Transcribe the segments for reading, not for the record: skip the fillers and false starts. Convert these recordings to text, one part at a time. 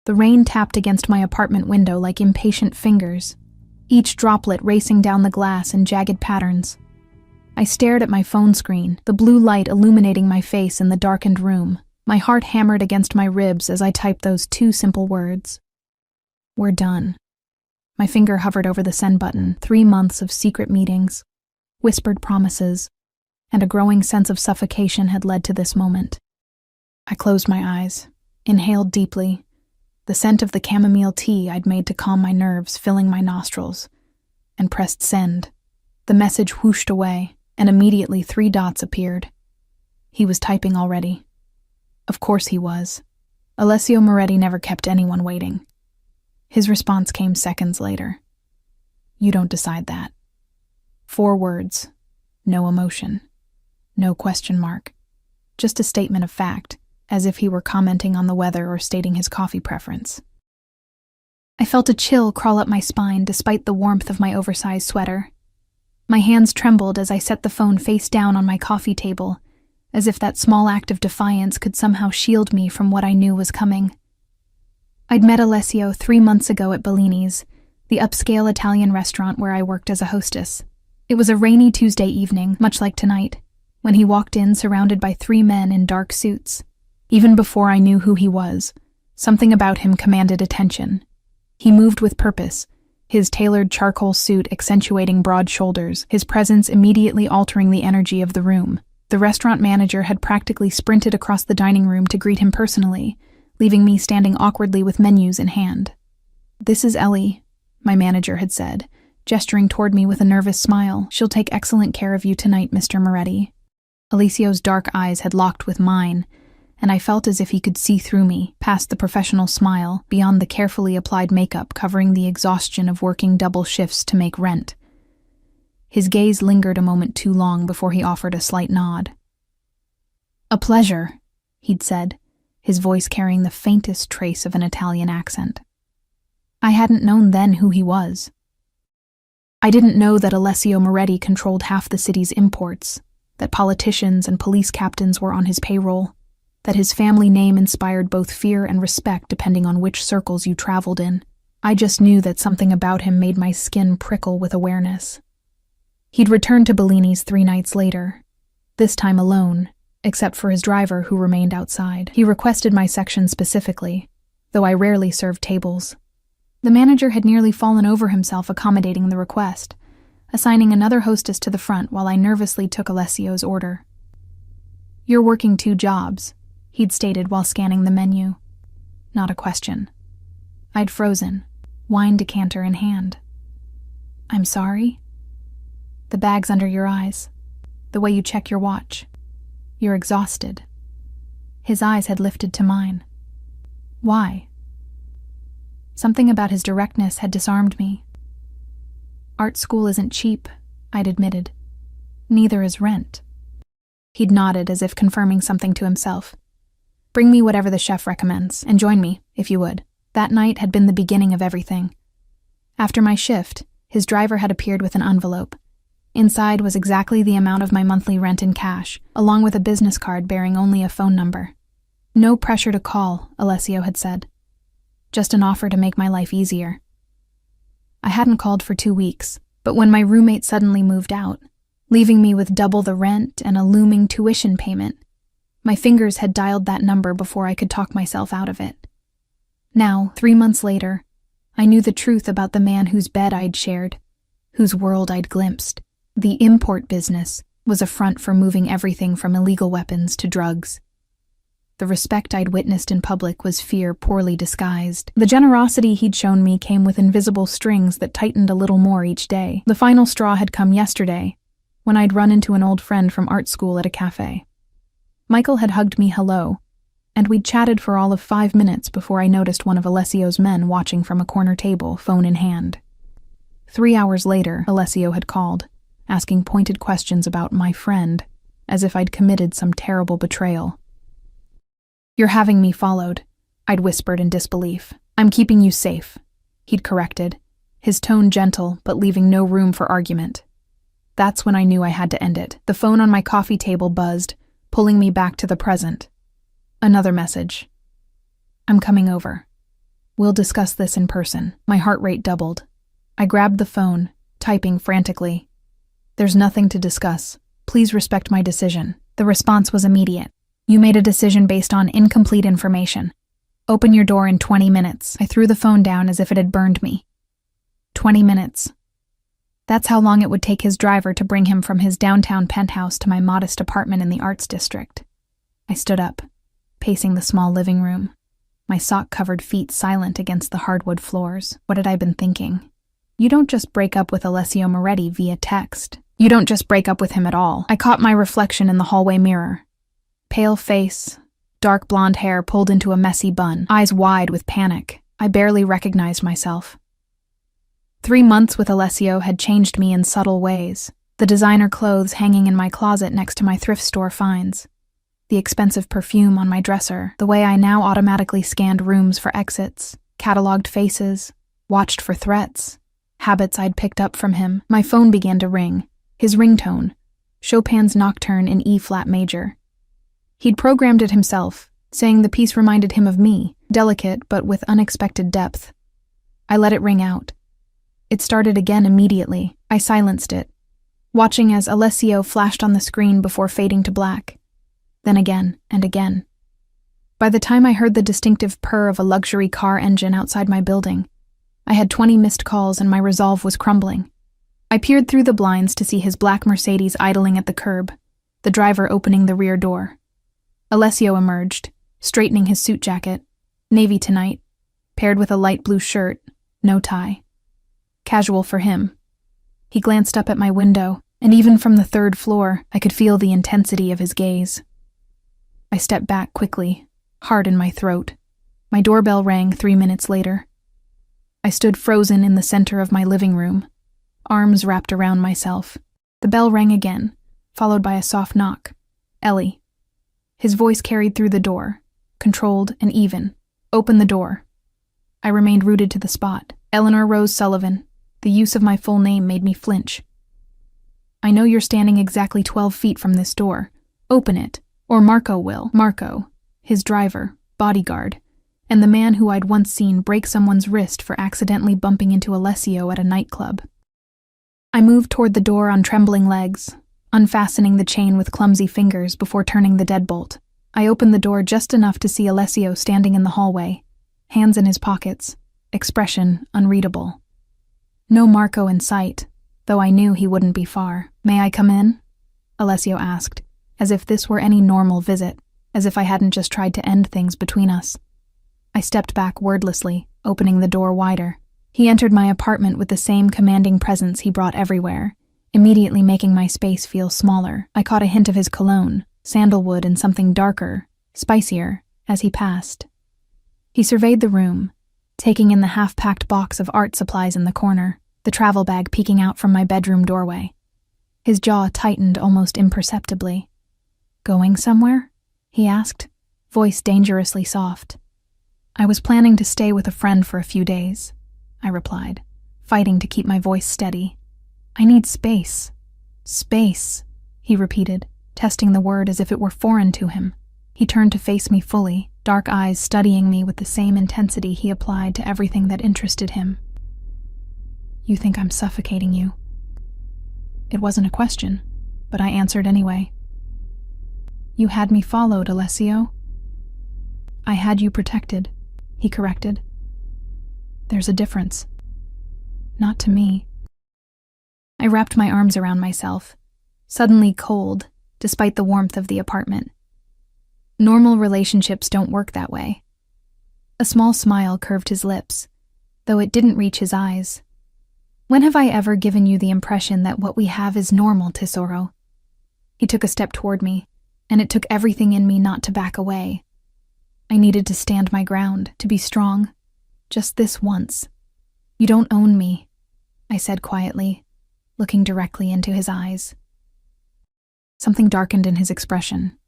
The rain tapped against my apartment window like impatient fingers, each droplet racing down the glass in jagged patterns. I stared at my phone screen, the blue light illuminating my face in the darkened room. My heart hammered against my ribs as I typed those two simple words. We're done. My finger hovered over the send button. 3 months of secret meetings, whispered promises, and a growing sense of suffocation had led to this moment. I closed my eyes, inhaled deeply, the scent of the chamomile tea I'd made to calm my nerves filling my nostrils, and pressed send. The message whooshed away, and immediately 3 dots appeared. He was typing already. Of course he was. Alessio Moretti never kept anyone waiting. His response came seconds later. You don't decide that. 4 words. No emotion. No question mark. Just a statement of fact, as if he were commenting on the weather or stating his coffee preference. I felt a chill crawl up my spine despite the warmth of my oversized sweater. My hands trembled as I set the phone face down on my coffee table, as if that small act of defiance could somehow shield me from what I knew was coming. I'd met Alessio 3 months ago at Bellini's, the upscale Italian restaurant where I worked as a hostess. It was a rainy Tuesday evening, much like tonight, when he walked in surrounded by 3 men in dark suits. Even before I knew who he was, something about him commanded attention. He moved with purpose, his tailored charcoal suit accentuating broad shoulders, his presence immediately altering the energy of the room. The restaurant manager had practically sprinted across the dining room to greet him personally, leaving me standing awkwardly with menus in hand. This is Ellie, my manager had said, gesturing toward me with a nervous smile. She'll take excellent care of you tonight, Mr. Moretti. Alicio's dark eyes had locked with mine, and I felt as if he could see through me, past the professional smile, beyond the carefully applied makeup covering the exhaustion of working double shifts to make rent. His gaze lingered a moment too long before he offered a slight nod. A pleasure, he'd said, his voice carrying the faintest trace of an Italian accent. I hadn't known then who he was. I didn't know that Alessio Moretti controlled half the city's imports, that politicians and police captains were on his payroll, that his family name inspired both fear and respect depending on which circles you traveled in. I just knew that something about him made my skin prickle with awareness. He'd returned to Bellini's 3 nights later, this time alone, except for his driver who remained outside. He requested my section specifically, though I rarely served tables. The manager had nearly fallen over himself accommodating the request, assigning another hostess to the front while I nervously took Alessio's order. You're working 2 jobs, he'd stated while scanning the menu. Not a question. I'd frozen, wine decanter in hand. I'm sorry? The bags under your eyes, the way you check your watch. You're exhausted. His eyes had lifted to mine. Why? Something about his directness had disarmed me. Art school isn't cheap, I'd admitted. Neither is rent. He'd nodded as if confirming something to himself. Bring me whatever the chef recommends, and join me, if you would. That night had been the beginning of everything. After my shift, his driver had appeared with an envelope. Inside was exactly the amount of my monthly rent in cash, along with a business card bearing only a phone number. No pressure to call, Alessio had said. Just an offer to make my life easier. I hadn't called for 2 weeks, but when my roommate suddenly moved out, leaving me with double the rent and a looming tuition payment, my fingers had dialed that number before I could talk myself out of it. Now, 3 months later, I knew the truth about the man whose bed I'd shared, whose world I'd glimpsed. The import business was a front for moving everything from illegal weapons to drugs. The respect I'd witnessed in public was fear poorly disguised. The generosity he'd shown me came with invisible strings that tightened a little more each day. The final straw had come yesterday, when I'd run into an old friend from art school at a cafe. Michael had hugged me hello, and we'd chatted for all of 5 minutes before I noticed one of Alessio's men watching from a corner table, phone in hand. 3 hours later, Alessio had called, asking pointed questions about my friend, as if I'd committed some terrible betrayal. You're having me followed, I'd whispered in disbelief. I'm keeping you safe, he'd corrected, his tone gentle but leaving no room for argument. That's when I knew I had to end it. The phone on my coffee table buzzed, pulling me back to the present. Another message. I'm coming over. We'll discuss this in person. My heart rate doubled. I grabbed the phone, typing frantically. There's nothing to discuss. Please respect my decision. The response was immediate. You made a decision based on incomplete information. Open your door in 20 minutes. I threw the phone down as if it had burned me. 20 minutes. That's how long it would take his driver to bring him from his downtown penthouse to my modest apartment in the Arts District. I stood up, pacing the small living room, my sock-covered feet silent against the hardwood floors. What had I been thinking? You don't just break up with Alessio Moretti via text. You don't just break up with him at all. I caught my reflection in the hallway mirror. Pale face, dark blonde hair pulled into a messy bun, eyes wide with panic. I barely recognized myself. 3 months with Alessio had changed me in subtle ways. The designer clothes hanging in my closet next to my thrift store finds, the expensive perfume on my dresser, the way I now automatically scanned rooms for exits, cataloged faces, watched for threats, habits I'd picked up from him. My phone began to ring. His ringtone, Chopin's Nocturne in E-flat major. He'd programmed it himself, saying the piece reminded him of me, delicate but with unexpected depth. I let it ring out. It started again immediately. I silenced it, watching as Alessio flashed on the screen before fading to black. Then again and again. By the time I heard the distinctive purr of a luxury car engine outside my building, I had 20 missed calls and my resolve was crumbling. I peered through the blinds to see his black Mercedes idling at the curb, the driver opening the rear door. Alessio emerged, straightening his suit jacket, navy tonight, paired with a light blue shirt, no tie. Casual for him. He glanced up at my window, and even from the 3rd floor, I could feel the intensity of his gaze. I stepped back quickly, heart in my throat. My doorbell rang 3 minutes later. I stood frozen in the center of my living room, arms wrapped around myself. The bell rang again, followed by a soft knock. Ellie. His voice carried through the door, controlled and even. Open the door. I remained rooted to the spot. Eleanor Rose Sullivan. The use of my full name made me flinch. I know you're standing exactly 12 feet from this door. Open it, or Marco will. Marco, his driver, bodyguard, and the man who I'd once seen break someone's wrist for accidentally bumping into Alessio at a nightclub. I moved toward the door on trembling legs, unfastening the chain with clumsy fingers before turning the deadbolt. I opened the door just enough to see Alessio standing in the hallway, hands in his pockets, expression unreadable. No Marco in sight, though I knew he wouldn't be far. May I come in? Alessio asked, as if this were any normal visit, as if I hadn't just tried to end things between us. I stepped back wordlessly, opening the door wider. He entered my apartment with the same commanding presence he brought everywhere, immediately making my space feel smaller. I caught a hint of his cologne, sandalwood and something darker, spicier, as he passed. He surveyed the room, taking in the half-packed box of art supplies in the corner, the travel bag peeking out from my bedroom doorway. His jaw tightened almost imperceptibly. Going somewhere? He asked, voice dangerously soft. I was planning to stay with a friend for a few days, I replied, fighting to keep my voice steady. I need space. Space, he repeated, testing the word as if it were foreign to him. He turned to face me fully, dark eyes studying me with the same intensity he applied to everything that interested him. You think I'm suffocating you? It wasn't a question, but I answered anyway. You had me followed, Alessio. I had you protected, he corrected. There's a difference. Not to me. I wrapped my arms around myself, suddenly cold, despite the warmth of the apartment. Normal relationships don't work that way. A small smile curved his lips, though it didn't reach his eyes. When have I ever given you the impression that what we have is normal, Tesoro? He took a step toward me, and it took everything in me not to back away. I needed to stand my ground, to be strong. Just this once. You don't own me, I said quietly, looking directly into his eyes. Something darkened in his expression,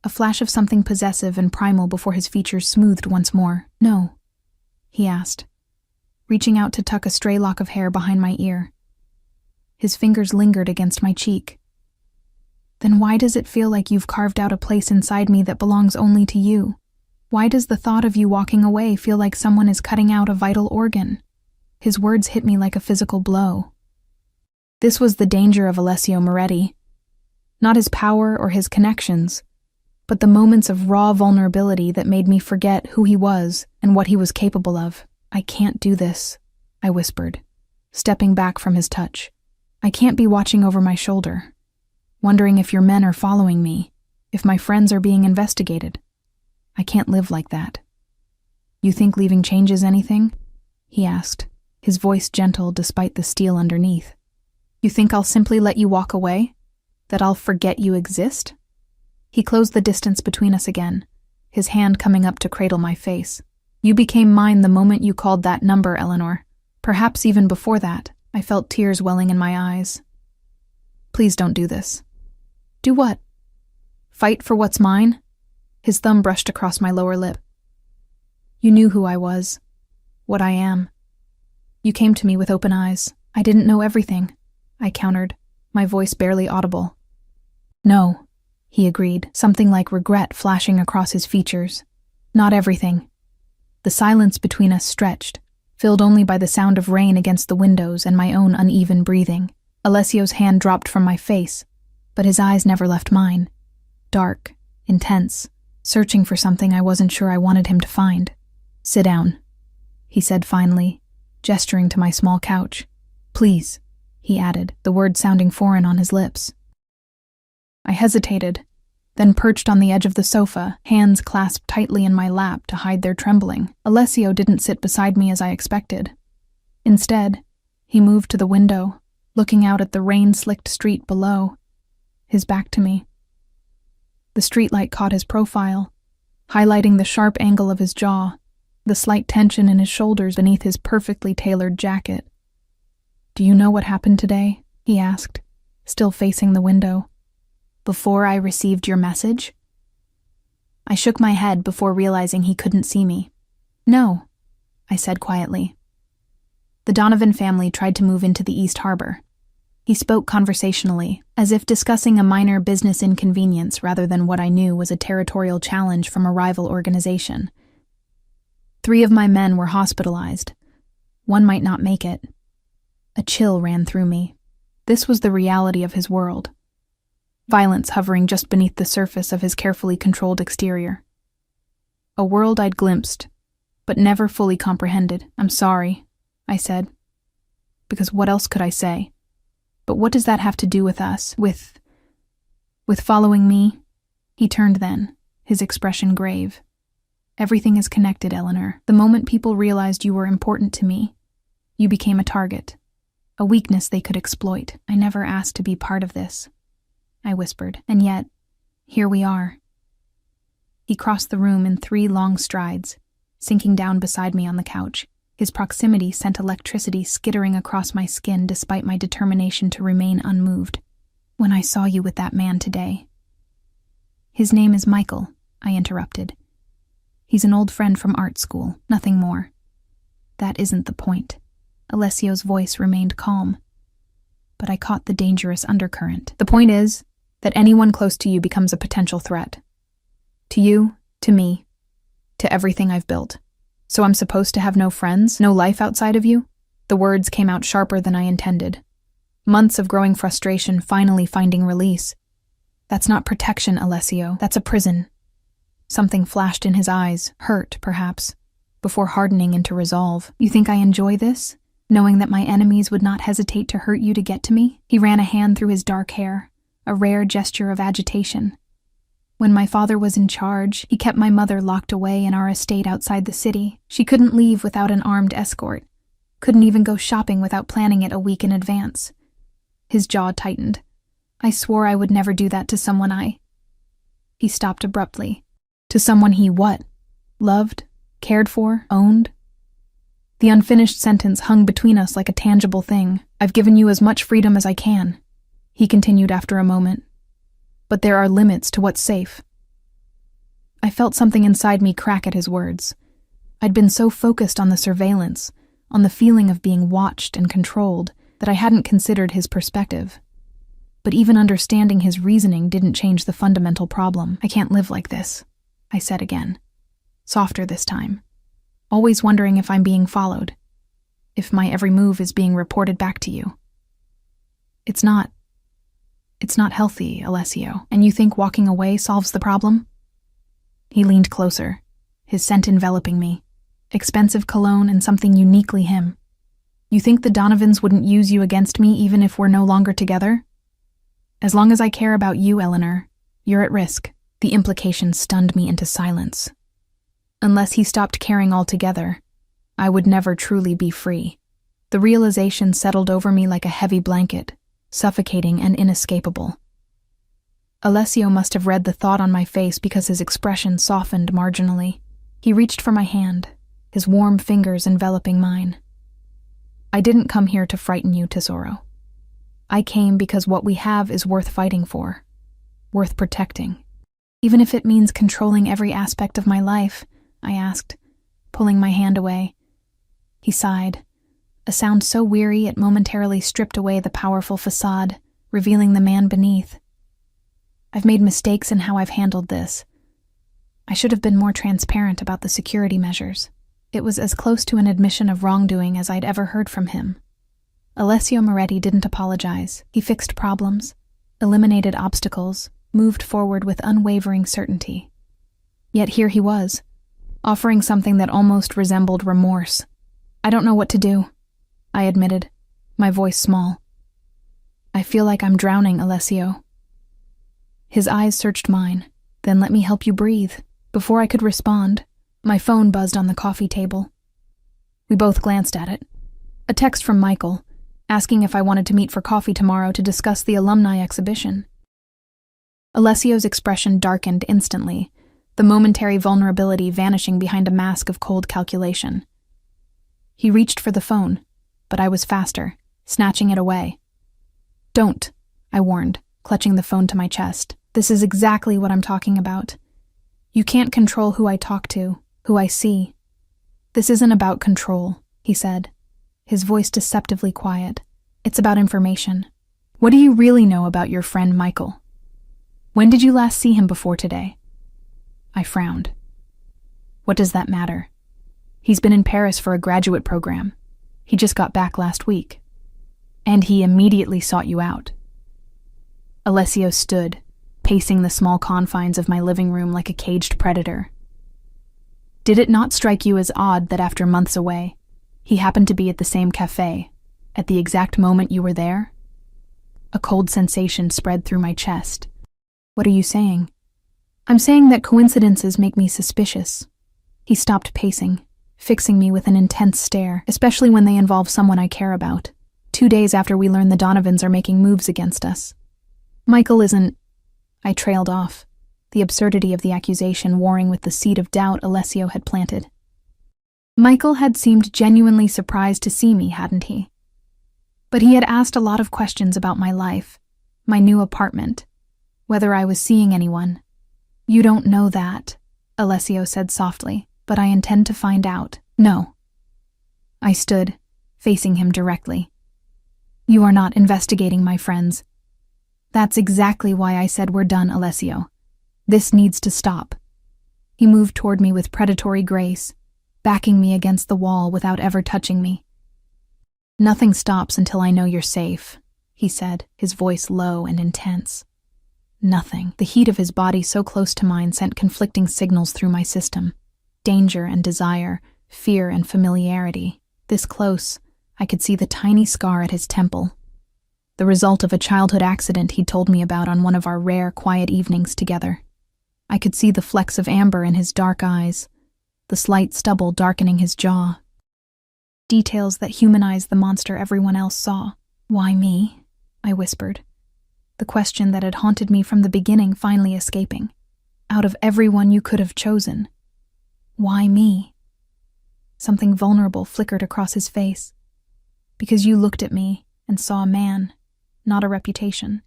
a flash of something possessive and primal before his features smoothed once more. No, he asked, reaching out to tuck a stray lock of hair behind my ear. His fingers lingered against my cheek. Then why does it feel like you've carved out a place inside me that belongs only to you? Why does the thought of you walking away feel like someone is cutting out a vital organ? His words hit me like a physical blow. This was the danger of Alessio Moretti. Not his power or his connections, but the moments of raw vulnerability that made me forget who he was and what he was capable of. I can't do this, I whispered, stepping back from his touch. I can't be watching over my shoulder, wondering if your men are following me, if my friends are being investigated. I can't live like that. You think leaving changes anything? He asked, his voice gentle despite the steel underneath. You think I'll simply let you walk away? That I'll forget you exist? He closed the distance between us again, his hand coming up to cradle my face. You became mine the moment you called that number, Eleanor. Perhaps even before that, I felt tears welling in my eyes. Please don't do this. Do what? Fight for what's mine? His thumb brushed across my lower lip. You knew who I was, what I am. You came to me with open eyes. I didn't know everything, I countered, my voice barely audible. No, he agreed, something like regret flashing across his features. Not everything. The silence between us stretched, filled only by the sound of rain against the windows and my own uneven breathing. Alessio's hand dropped from my face, but his eyes never left mine. Dark, intense, searching for something I wasn't sure I wanted him to find. Sit down, he said finally, gesturing to my small couch. Please, he added, the words sounding foreign on his lips. I hesitated, then perched on the edge of the sofa, hands clasped tightly in my lap to hide their trembling. Alessio didn't sit beside me as I expected. Instead, he moved to the window, looking out at the rain-slicked street below, his back to me. The streetlight caught his profile, highlighting the sharp angle of his jaw, the slight tension in his shoulders beneath his perfectly tailored jacket. Do you know what happened today? He asked, still facing the window. Before I received your message? I shook my head before realizing he couldn't see me. No, I said quietly. The Donovan family tried to move into the East Harbor. He spoke conversationally, as if discussing a minor business inconvenience rather than what I knew was a territorial challenge from a rival organization. 3 of my men were hospitalized. 1 might not make it. A chill ran through me. This was the reality of his world. Violence hovering just beneath the surface of his carefully controlled exterior. A world I'd glimpsed, but never fully comprehended. I'm sorry, I said. Because what else could I say? But what does that have to do with us? With following me? He turned then, his expression grave. Everything is connected, Eleanor. The moment people realized you were important to me, you became a target. A weakness they could exploit. I never asked to be part of this, I whispered, and yet, here we are. He crossed the room in 3 long strides, sinking down beside me on the couch. His proximity sent electricity skittering across my skin despite my determination to remain unmoved. When I saw you with that man today. His name is Michael, I interrupted. He's an old friend from art school, nothing more. That isn't the point. Alessio's voice remained calm, but I caught the dangerous undercurrent. The point is that anyone close to you becomes a potential threat. To you, to me, to everything I've built. So I'm supposed to have no friends, no life outside of you? The words came out sharper than I intended. Months of growing frustration finally finding release. That's not protection, Alessio. That's a prison. Something flashed in his eyes, hurt, perhaps, before hardening into resolve. You think I enjoy this? Knowing that my enemies would not hesitate to hurt you to get to me? He ran a hand through his dark hair, a rare gesture of agitation. When my father was in charge, he kept my mother locked away in our estate outside the city. She couldn't leave without an armed escort, couldn't even go shopping without planning it a week in advance. His jaw tightened. I swore I would never do that to someone He stopped abruptly. To someone he what? Loved? Cared for? Owned? The unfinished sentence hung between us like a tangible thing. I've given you as much freedom as I can, he continued after a moment. But there are limits to what's safe. I felt something inside me crack at his words. I'd been so focused on the surveillance, on the feeling of being watched and controlled, that I hadn't considered his perspective. But even understanding his reasoning didn't change the fundamental problem. I can't live like this, I said again. softer this time, always wondering if I'm being followed, if my every move is being reported back to you. It's not healthy, Alessio, and you think walking away solves the problem? He leaned closer, his scent enveloping me, expensive cologne and something uniquely him. You think the Donovans wouldn't use you against me even if we're no longer together? As long as I care about you, Eleanor, you're at risk. The implication stunned me into silence. Unless he stopped caring altogether, I would never truly be free. The realization settled over me like a heavy blanket, suffocating and inescapable. Alessio must have read the thought on my face because his expression softened marginally. He reached for my hand, his warm fingers enveloping mine. I didn't come here to frighten you, Tesoro. I came because what we have is worth fighting for, worth protecting. Even if it means controlling every aspect of my life, I asked, pulling my hand away. He sighed, a sound so weary it momentarily stripped away the powerful facade, revealing the man beneath. I've made mistakes in how I've handled this. I should have been more transparent about the security measures. It was as close to an admission of wrongdoing as I'd ever heard from him. Alessio Moretti didn't apologize. He fixed problems, eliminated obstacles, moved forward with unwavering certainty. Yet here he was, offering something that almost resembled remorse. I don't know what to do, I admitted, my voice small. I feel like I'm drowning, Alessio. His eyes searched mine, then let me help you breathe. Before I could respond, my phone buzzed on the coffee table. We both glanced at it. A text from Michael, asking if I wanted to meet for coffee tomorrow to discuss the alumni exhibition. Alessio's expression darkened instantly, the momentary vulnerability vanishing behind a mask of cold calculation. He reached for the phone, but I was faster, snatching it away. Don't, I warned, clutching the phone to my chest. This is exactly what I'm talking about. You can't control who I talk to, who I see. This isn't about control, he said, his voice deceptively quiet. It's about information. What do you really know about your friend Michael? When did you last see him before today? I frowned. What does that matter? He's been in Paris for a graduate program. He just got back last week. And he immediately sought you out. Alessio stood, pacing the small confines of my living room like a caged predator. Did it not strike you as odd that after months away, he happened to be at the same cafe, at the exact moment you were there? A cold sensation spread through my chest. What are you saying? I'm saying that coincidences make me suspicious. He stopped pacing, fixing me with an intense stare, especially when they involve someone I care about. 2 days after we learn the Donovans are making moves against us. Michael isn't... I trailed off, the absurdity of the accusation warring with the seed of doubt Alessio had planted. Michael had seemed genuinely surprised to see me, hadn't he? But he had asked a lot of questions about my life, my new apartment, whether I was seeing anyone. You don't know that, Alessio said softly, but I intend to find out. No. I stood, facing him directly. You are not investigating my friends. That's exactly why I said we're done, Alessio. This needs to stop. He moved toward me with predatory grace, backing me against the wall without ever touching me. Nothing stops until I know you're safe, he said, his voice low and intense. Nothing. The heat of his body so close to mine sent conflicting signals through my system. Danger and desire, fear and familiarity. This close, I could see the tiny scar at his temple. The result of a childhood accident he'd told me about on one of our rare, quiet evenings together. I could see the flecks of amber in his dark eyes, the slight stubble darkening his jaw. Details that humanized the monster everyone else saw. Why me? I whispered. The question that had haunted me from the beginning finally escaping. Out of everyone you could have chosen. Why me? Something vulnerable flickered across his face. Because you looked at me and saw a man, not a reputation.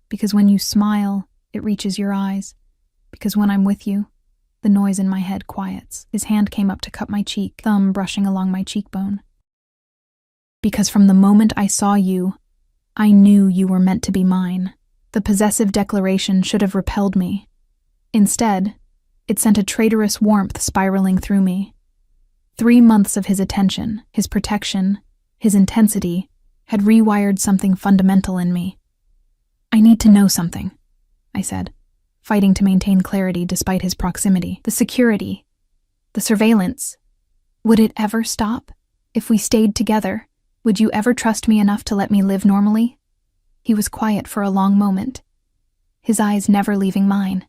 Because when you smile, it reaches your eyes. Because when I'm with you, the noise in my head quiets. His hand came up to cup my cheek, thumb brushing along my cheekbone. Because from the moment I saw you, I knew you were meant to be mine. The possessive declaration should have repelled me. Instead, It sent a traitorous warmth spiraling through me. 3 months of his attention, his protection, his intensity, had rewired something fundamental in me. "I need to know something," I said, fighting to maintain clarity despite his proximity. "The security, the surveillance. Would it ever stop? If we stayed together, would you ever trust me enough to let me live normally?" He was quiet for a long moment, his eyes never leaving mine.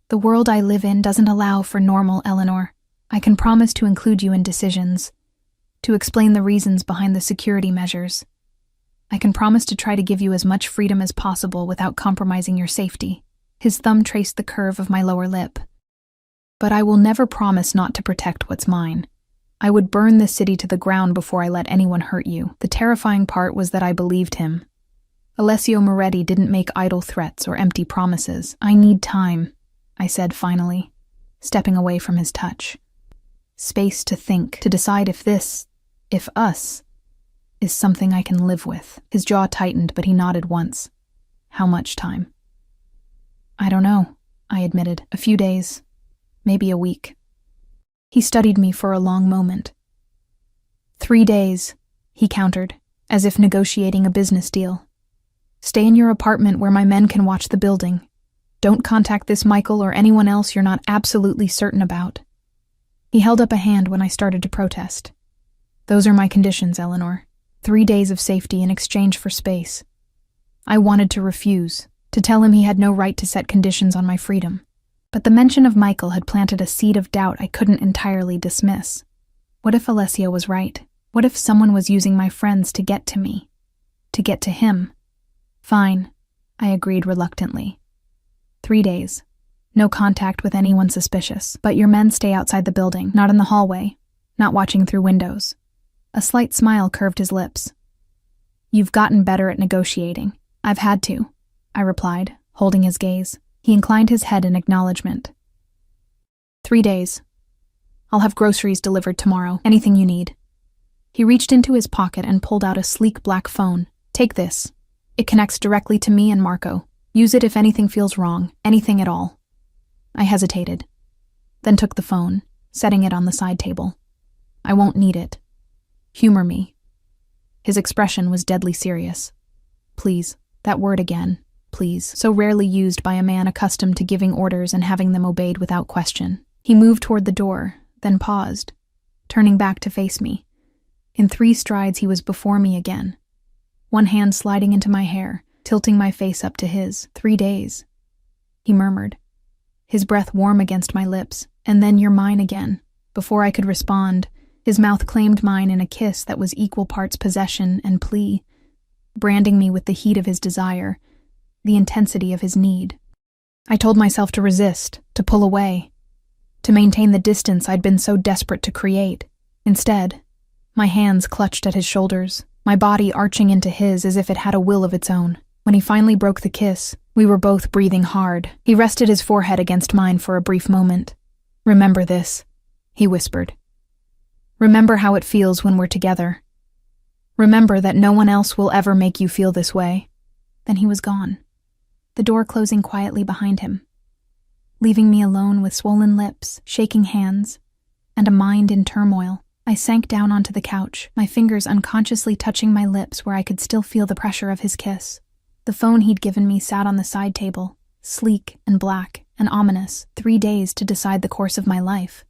"The world I live in doesn't allow for normal, Eleanor. I can promise to include you in decisions, to explain the reasons behind the security measures. I can promise to try to give you as much freedom as possible without compromising your safety." His thumb traced the curve of my lower lip. "But I will never promise not to protect what's mine. I would burn this city to the ground before I let anyone hurt you." The terrifying part was that I believed him. Alessio Moretti didn't make idle threats or empty promises. "I need time," I said finally, stepping away from his touch. "Space to think, to decide if us, is something I can live with." His jaw tightened, but he nodded once. "How much time?" "I don't know," I admitted. "A few days, maybe a week." He studied me for a long moment. 3 days, he countered, as if negotiating a business deal. "Stay in your apartment where my men can watch the building. Don't contact this Michael or anyone else you're not absolutely certain about." He held up a hand when I started to protest. "Those are my conditions, Eleanor. 3 days of safety in exchange for space." I wanted to refuse, to tell him he had no right to set conditions on my freedom. But the mention of Michael had planted a seed of doubt I couldn't entirely dismiss. What if Alessio was right? What if someone was using my friends to get to me? To get to him? "Fine," I agreed reluctantly. 3 days. No contact with anyone suspicious, but your men stay outside the building, not in the hallway, not watching through windows. A slight smile curved his lips. "You've gotten better at negotiating." "I've had to," I replied, holding his gaze. He inclined his head in acknowledgement. 3 days. I'll have groceries delivered tomorrow. Anything you need." He reached into his pocket and pulled out a sleek black phone. "Take this. It connects directly to me and Marco. Use it if anything feels wrong, anything at all." I hesitated, then took the phone, setting it on the side table. "I won't need it. Humor me." His expression was deadly serious. "Please, that word again, please," so rarely used by a man accustomed to giving orders and having them obeyed without question. He moved toward the door, then paused, turning back to face me. In 3 strides he was before me again, one hand sliding into my hair, tilting my face up to his. 3 days, he murmured, his breath warm against my lips, "and then you're mine again." Before I could respond, his mouth claimed mine in a kiss that was equal parts possession and plea, branding me with the heat of his desire, the intensity of his need. I told myself to resist, to pull away, to maintain the distance I'd been so desperate to create. Instead, my hands clutched at his shoulders, my body arching into his as if it had a will of its own. When he finally broke the kiss, we were both breathing hard. He rested his forehead against mine for a brief moment. "Remember this," he whispered. "Remember how it feels when we're together. Remember that no one else will ever make you feel this way." Then he was gone, the door closing quietly behind him, leaving me alone with swollen lips, shaking hands, and a mind in turmoil. I sank down onto the couch, my fingers unconsciously touching my lips where I could still feel the pressure of his kiss. The phone he'd given me sat on the side table, sleek and black and ominous. 3 days to decide the course of my life.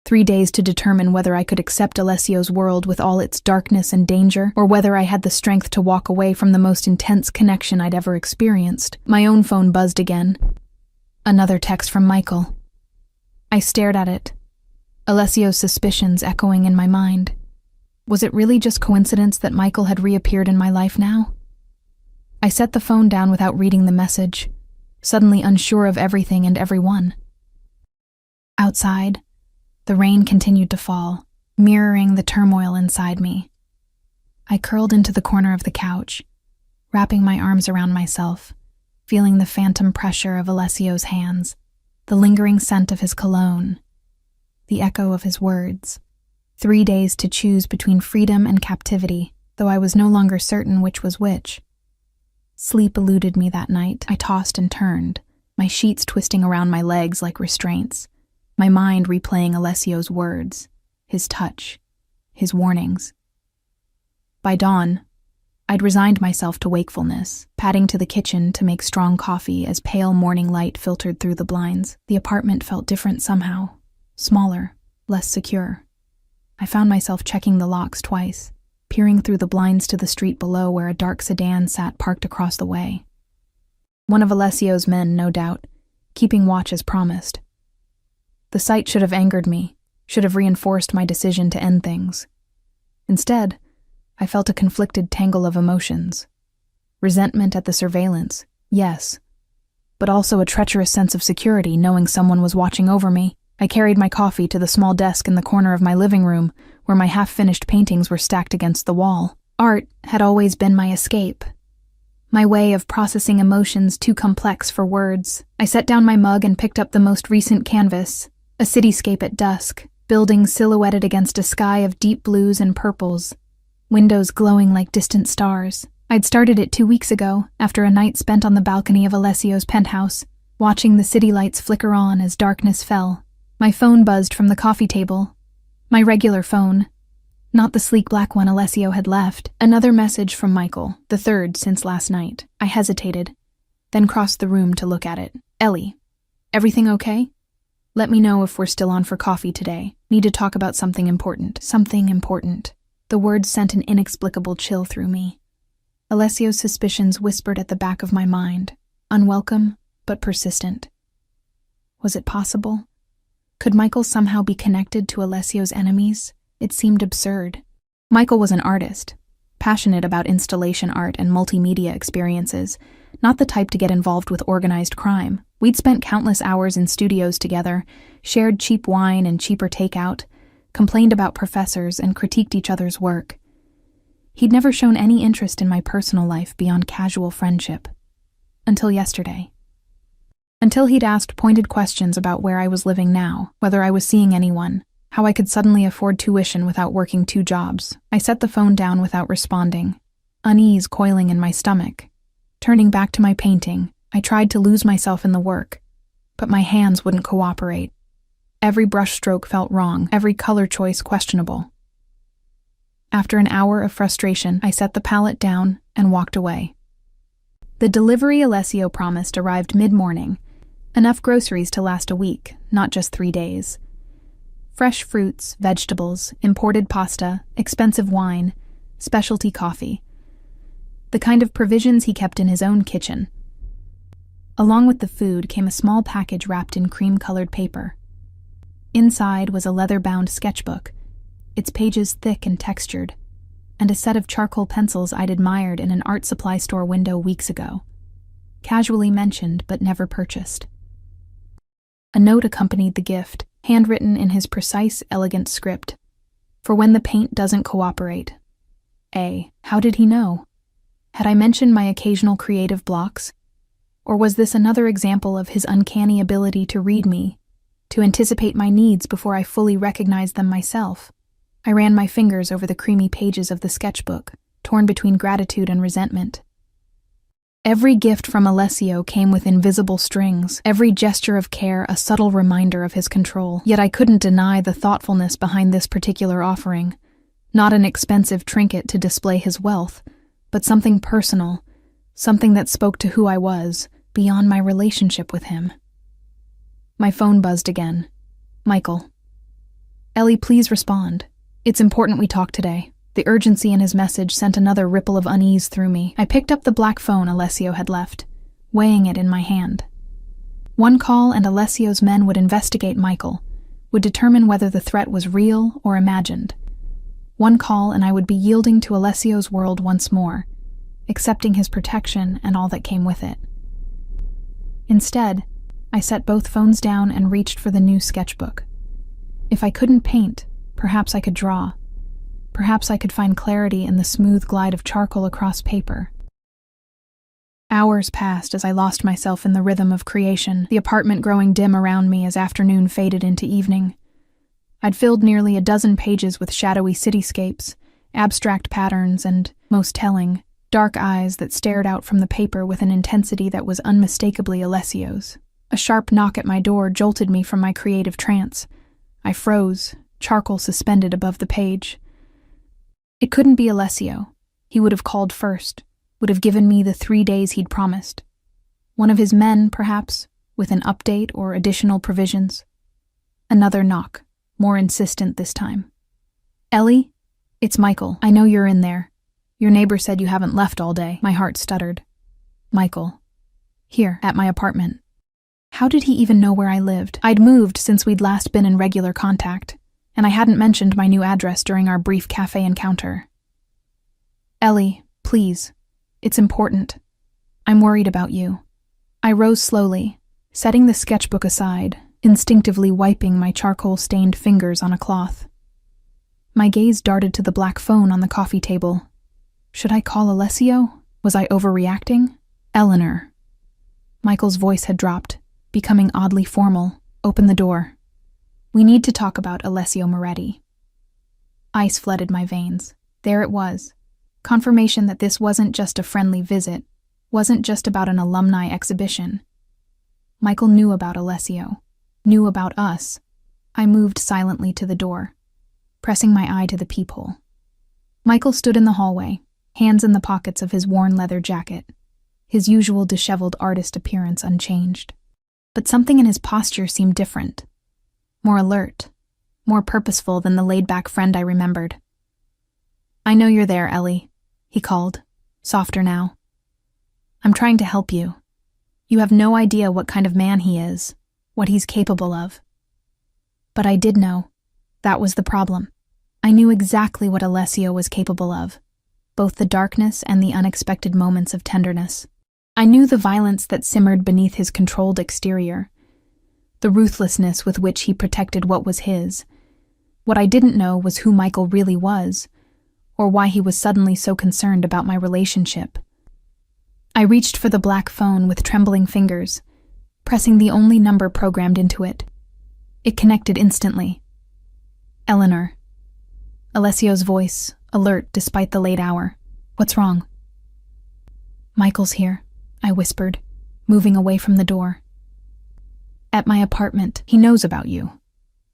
3 days to determine whether I could accept Alessio's world with all its darkness and danger, or whether I had the strength to walk away from the most intense connection I'd ever experienced. My own phone buzzed again. Another text from Michael. I stared at it, Alessio's suspicions echoing in my mind. Was it really just coincidence that Michael had reappeared in my life now? I set the phone down without reading the message, suddenly unsure of everything and everyone. Outside, the rain continued to fall, mirroring the turmoil inside me. I curled into the corner of the couch, wrapping my arms around myself, feeling the phantom pressure of Alessio's hands, the lingering scent of his cologne, the echo of his words. 3 days to choose between freedom and captivity, though I was no longer certain which was which. Sleep eluded me that night. I tossed and turned, my sheets twisting around my legs like restraints, my mind replaying Alessio's words, his touch, his warnings. By dawn, I'd resigned myself to wakefulness, padding to the kitchen to make strong coffee as pale morning light filtered through the blinds. The apartment felt different somehow, smaller, less secure. I found myself checking the locks twice, peering through the blinds to the street below where a dark sedan sat parked across the way. One of Alessio's men, no doubt, keeping watch as promised. The sight should have angered me, should have reinforced my decision to end things. Instead, I felt a conflicted tangle of emotions. Resentment at the surveillance, yes, but also a treacherous sense of security knowing someone was watching over me. I carried my coffee to the small desk in the corner of my living room, where my half-finished paintings were stacked against the wall. Art had always been my escape, my way of processing emotions too complex for words. I set down my mug and picked up the most recent canvas, a cityscape at dusk, buildings silhouetted against a sky of deep blues and purples, windows glowing like distant stars. I'd started it 2 weeks ago, after a night spent on the balcony of Alessio's penthouse, watching the city lights flicker on as darkness fell. My phone buzzed from the coffee table. My regular phone, not the sleek black one Alessio had left. Another message from Michael, the third since last night. I hesitated, then crossed the room to look at it. Ellie, everything okay? Let me know if we're still on for coffee today. Need to talk about something important. Something important. The words sent an inexplicable chill through me. Alessio's suspicions whispered at the back of my mind, unwelcome but persistent. Was it possible? Could Michael somehow be connected to Alessio's enemies? It seemed absurd. Michael was an artist, passionate about installation art and multimedia experiences, not the type to get involved with organized crime. We'd spent countless hours in studios together, shared cheap wine and cheaper takeout, complained about professors, and critiqued each other's work. He'd never shown any interest in my personal life beyond casual friendship. Until yesterday. Until he'd asked pointed questions about where I was living now, whether I was seeing anyone, how I could suddenly afford tuition without working 2 jobs. I set the phone down without responding, unease coiling in my stomach. Turning back to my painting, I tried to lose myself in the work, but my hands wouldn't cooperate. Every brushstroke felt wrong, every color choice questionable. After an hour of frustration, I set the palette down and walked away. The delivery Alessio promised arrived mid-morning, enough groceries to last a week, not just 3 days. Fresh fruits, vegetables, imported pasta, expensive wine, specialty coffee. The kind of provisions he kept in his own kitchen. Along with the food came a small package wrapped in cream-colored paper. Inside was a leather-bound sketchbook, its pages thick and textured, and a set of charcoal pencils I'd admired in an art supply store window weeks ago, casually mentioned but never purchased. A note accompanied the gift, handwritten in his precise, elegant script. For when the paint doesn't cooperate. How did he know? Had I mentioned my occasional creative blocks? Or was this another example of his uncanny ability to read me, to anticipate my needs before I fully recognized them myself? I ran my fingers over the creamy pages of the sketchbook, torn between gratitude and resentment. Every gift from Alessio came with invisible strings, every gesture of care a subtle reminder of his control. Yet I couldn't deny the thoughtfulness behind this particular offering. Not an expensive trinket to display his wealth, but something personal, something that spoke to who I was, beyond my relationship with him. My phone buzzed again. Michael. Ellie, please respond. It's important we talk today. The urgency in his message sent another ripple of unease through me. I picked up the black phone Alessio had left, weighing it in my hand. One call and Alessio's men would investigate Michael, would determine whether the threat was real or imagined. One call and I would be yielding to Alessio's world once more, accepting his protection and all that came with it. Instead, I set both phones down and reached for the new sketchbook. If I couldn't paint, perhaps I could draw. Perhaps I could find clarity in the smooth glide of charcoal across paper. Hours passed as I lost myself in the rhythm of creation, the apartment growing dim around me as afternoon faded into evening. I'd filled nearly a dozen pages with shadowy cityscapes, abstract patterns, and, most telling, dark eyes that stared out from the paper with an intensity that was unmistakably Alessio's. A sharp knock at my door jolted me from my creative trance. I froze, charcoal suspended above the page. It couldn't be Alessio. He would have called first, would have given me the 3 days he'd promised. One of his men, perhaps, with an update or additional provisions. Another knock, more insistent this time. "Ellie? It's Michael. I know you're in there. Your neighbor said you haven't left all day." My heart stuttered. Michael. Here, at my apartment. How did he even know where I lived? I'd moved since we'd last been in regular contact, and I hadn't mentioned my new address during our brief cafe encounter. "Ellie, please. It's important. I'm worried about you." I rose slowly, setting the sketchbook aside, instinctively wiping my charcoal-stained fingers on a cloth. My gaze darted to the black phone on the coffee table. Should I call Alessio? Was I overreacting? "Eleanor." Michael's voice had dropped, becoming oddly formal. "Open the door. We need to talk about Alessio Moretti." Ice flooded my veins. There it was. Confirmation that this wasn't just a friendly visit, wasn't just about an alumni exhibition. Michael knew about Alessio, knew about us. I moved silently to the door, pressing my eye to the peephole. Michael stood in the hallway, hands in the pockets of his worn leather jacket, his usual disheveled artist appearance unchanged. But something in his posture seemed different, more alert, more purposeful than the laid-back friend I remembered. "I know you're there, Ellie," he called, softer now. "I'm trying to help you. You have no idea what kind of man he is, what he's capable of." But I did know. That was the problem. I knew exactly what Alessio was capable of, both the darkness and the unexpected moments of tenderness. I knew the violence that simmered beneath his controlled exterior, the ruthlessness with which he protected what was his. What I didn't know was who Michael really was, or why he was suddenly so concerned about my relationship. I reached for the black phone with trembling fingers, pressing the only number programmed into it. It connected instantly. "Eleanor." Alessio's voice, alert despite the late hour. "What's wrong?" "Michael's here," I whispered, moving away from the door. "At my apartment. He knows about you.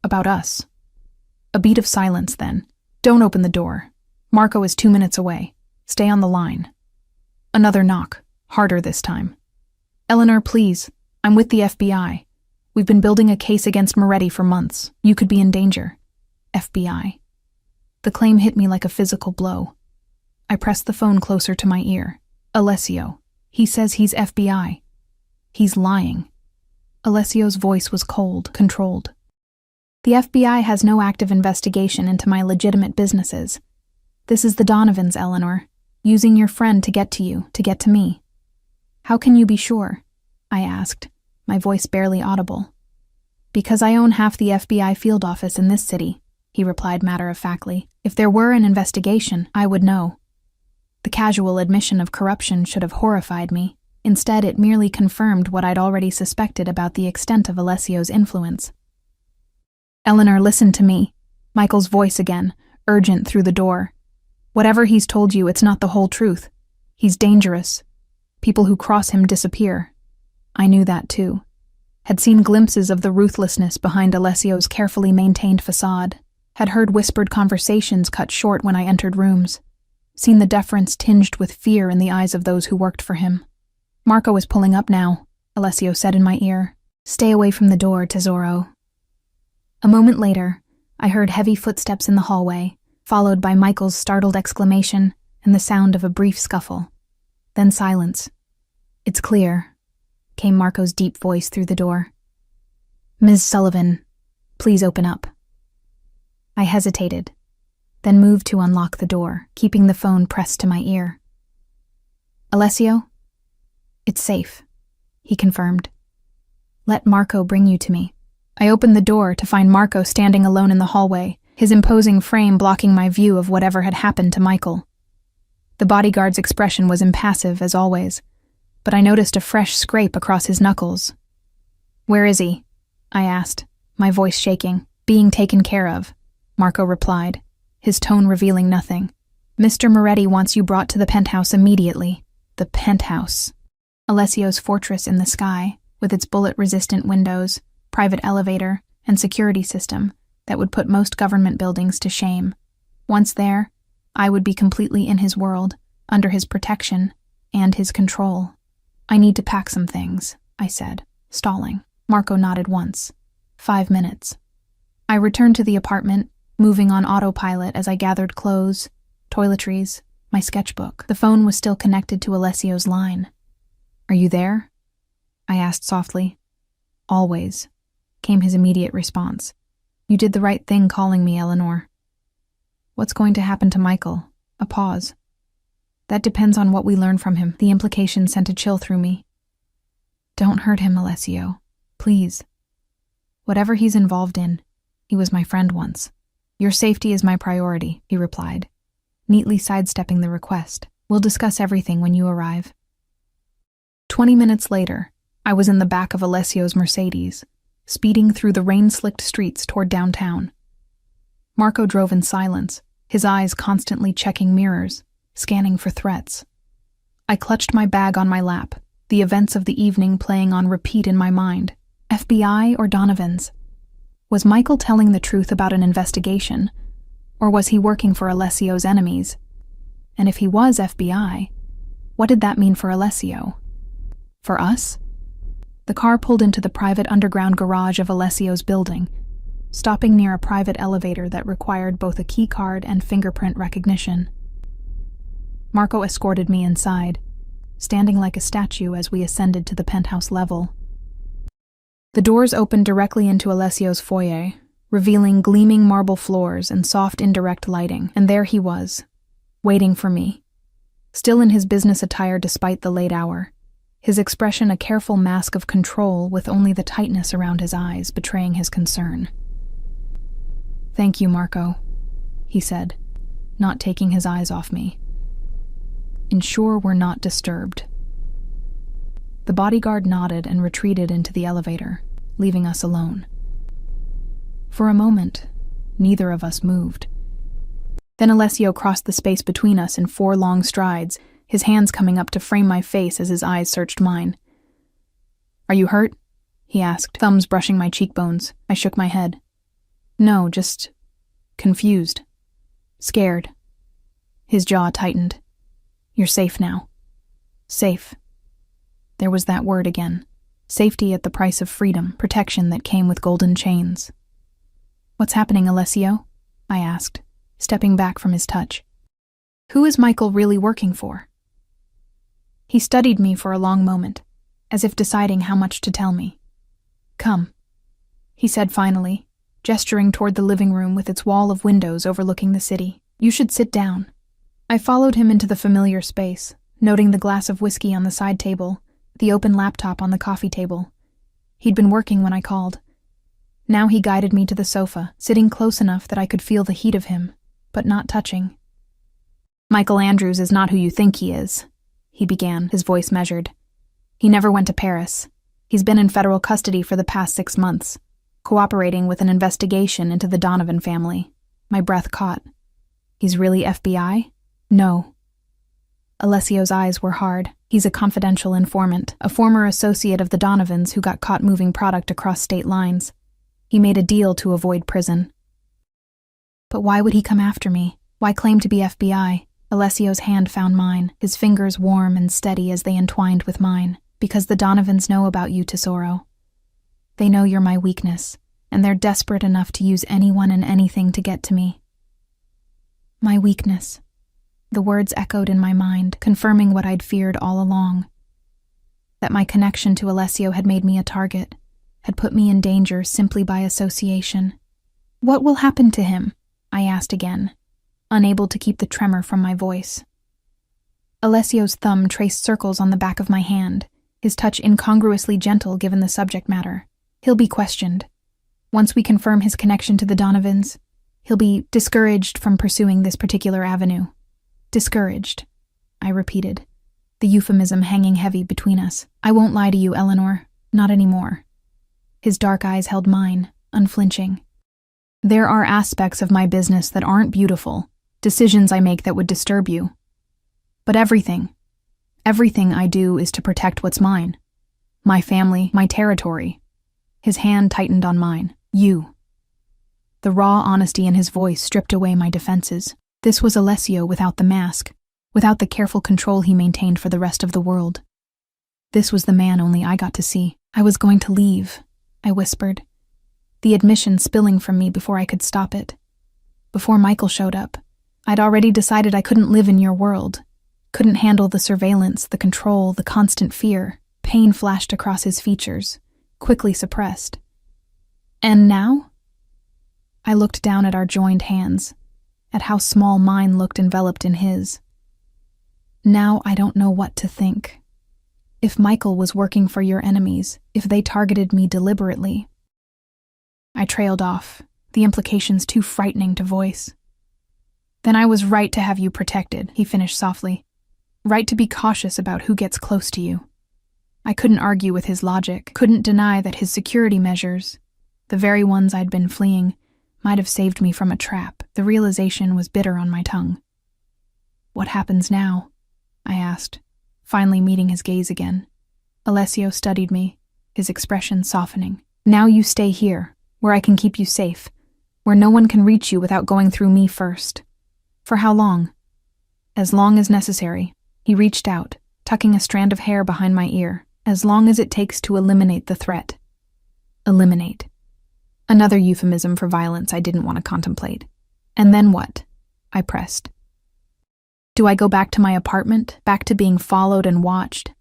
About us." A beat of silence then. "Don't open the door. Marco is 2 minutes away. Stay on the line." Another knock, harder this time. "Eleanor, please. I'm with the FBI. We've been building a case against Moretti for months. You could be in danger." FBI. The claim hit me like a physical blow. I pressed the phone closer to my ear. "Alessio. He says he's FBI. He's lying." Alessio's voice was cold, controlled. "The FBI has no active investigation into my legitimate businesses. This is the Donovans, Eleanor, using your friend to get to you, to get to me." "How can you be sure?" I asked, my voice barely audible. "Because I own half the FBI field office in this city," he replied matter-of-factly. "If there were an investigation, I would know." The casual admission of corruption should have horrified me. Instead, it merely confirmed what I'd already suspected about the extent of Alessio's influence. "Eleanor, listen to me." Michael's voice again, urgent through the door. "Whatever he's told you, it's not the whole truth. He's dangerous. People who cross him disappear." I knew that too. Had seen glimpses of the ruthlessness behind Alessio's carefully maintained facade. Had heard whispered conversations cut short when I entered rooms. Seen the deference tinged with fear in the eyes of those who worked for him. "Marco is pulling up now," Alessio said in my ear. "Stay away from the door, Tesoro." A moment later, I heard heavy footsteps in the hallway, followed by Michael's startled exclamation and the sound of a brief scuffle. Then silence. "It's clear," came Marco's deep voice through the door. "Ms. Sullivan, please open up." I hesitated, then moved to unlock the door, keeping the phone pressed to my ear. "Alessio?" "It's safe," he confirmed. "Let Marco bring you to me." I opened the door to find Marco standing alone in the hallway, his imposing frame blocking my view of whatever had happened to Michael. The bodyguard's expression was impassive, as always, but I noticed a fresh scrape across his knuckles. "Where is he?" I asked, my voice shaking. "Being taken care of," Marco replied, his tone revealing nothing. "Mr. Moretti wants you brought to the penthouse immediately." The penthouse. Alessio's fortress in the sky, with its bullet-resistant windows, private elevator, and security system that would put most government buildings to shame. Once there, I would be completely in his world, under his protection and his control. "I need to pack some things," I said, stalling. Marco nodded once. 5 minutes. I returned to the apartment, moving on autopilot as I gathered clothes, toiletries, my sketchbook. The phone was still connected to Alessio's line. "Are you there?" I asked softly. "Always," came his immediate response. "You did the right thing calling me, Eleanor." "What's going to happen to Michael?" A pause. "That depends on what we learn from him." The implication sent a chill through me. "Don't hurt him, Alessio. Please. Whatever he's involved in, he was my friend once." "Your safety is my priority," he replied, neatly sidestepping the request. "We'll discuss everything when you arrive." 20 minutes later, I was in the back of Alessio's Mercedes, speeding through the rain-slicked streets toward downtown. Marco drove in silence, his eyes constantly checking mirrors, scanning for threats. I clutched my bag on my lap, the events of the evening playing on repeat in my mind. FBI or Donovan's? Was Michael telling the truth about an investigation, or was he working for Alessio's enemies? And if he was FBI, what did that mean for Alessio? For us? The car pulled into the private underground garage of Alessio's building, stopping near a private elevator that required both a key card and fingerprint recognition. Marco escorted me inside, standing like a statue as we ascended to the penthouse level. The doors opened directly into Alessio's foyer, revealing gleaming marble floors and soft indirect lighting, and there he was, waiting for me, still in his business attire despite the late hour, his expression a careful mask of control with only the tightness around his eyes betraying his concern. "Thank you, Marco," he said, not taking his eyes off me. "Ensure we're not disturbed." The bodyguard nodded and retreated into the elevator, leaving us alone. For a moment, neither of us moved. Then Alessio crossed the space between us in 4 long strides, his hands coming up to frame my face as his eyes searched mine. "Are you hurt?" he asked, thumbs brushing my cheekbones. I shook my head. "No, just confused. Scared." His jaw tightened. "You're safe now." Safe. There was that word again. Safety at the price of freedom, protection that came with golden chains. "What's happening, Alessio?" I asked, stepping back from his touch. "Who is Michael really working for?" He studied me for a long moment, as if deciding how much to tell me. "Come," he said finally, gesturing toward the living room with its wall of windows overlooking the city. "You should sit down." I followed him into the familiar space, noting the glass of whiskey on the side table, the open laptop on the coffee table. He'd been working when I called. Now he guided me to the sofa, sitting close enough that I could feel the heat of him, but not touching. "Michael Andrews is not who you think he is," he began, his voice measured. "He never went to Paris. He's been in federal custody for the past 6 months, cooperating with an investigation into the Donovan family." My breath caught. "He's really FBI?" "No." Alessio's eyes were hard. "He's a confidential informant, a former associate of the Donovans who got caught moving product across state lines. He made a deal to avoid prison." "But why would he come after me? Why claim to be FBI?" Alessio's hand found mine, his fingers warm and steady as they entwined with mine. "Because the Donovans know about you, Tesoro. They know you're my weakness, and they're desperate enough to use anyone and anything to get to me." My weakness. The words echoed in my mind, confirming what I'd feared all along. That my connection to Alessio had made me a target, had put me in danger simply by association. "What will happen to him?" I asked again, unable to keep the tremor from my voice. Alessio's thumb traced circles on the back of my hand, his touch incongruously gentle given the subject matter. "He'll be questioned. Once we confirm his connection to the Donovans, he'll be discouraged from pursuing this particular avenue." "Discouraged," I repeated, the euphemism hanging heavy between us. "I won't lie to you, Eleanor. Not anymore." His dark eyes held mine, unflinching. "There are aspects of my business that aren't beautiful, decisions I make that would disturb you. But everything I do is to protect what's mine. My family, my territory. His hand tightened on mine. You. The raw honesty in his voice stripped away my defenses. This was Alessio without the mask, without the careful control he maintained for the rest of the world. This was the man only I got to see. I was going to leave, I whispered, the admission spilling from me before I could stop it. Before Michael showed up, I'd already decided I couldn't live in your world, couldn't handle the surveillance, the control, the constant fear. Pain flashed across his features, quickly suppressed. And now? I looked down at our joined hands, at how small mine looked enveloped in his. Now I don't know what to think. If Michael was working for your enemies, if they targeted me deliberately. I trailed off, the implications too frightening to voice. Then I was right to have you protected, he finished softly. Right to be cautious about who gets close to you. I couldn't argue with his logic, couldn't deny that his security measures, the very ones I'd been fleeing, might have saved me from a trap. The realization was bitter on my tongue. What happens now? I asked, finally meeting his gaze again. Alessio studied me, his expression softening. Now you stay here, where I can keep you safe, where no one can reach you without going through me first. For how long? As long as necessary. He reached out, tucking a strand of hair behind my ear. As long as it takes to eliminate the threat. Eliminate. Another euphemism for violence I didn't want to contemplate. And then what? I pressed. Do I go back to my apartment, back to being followed and watched?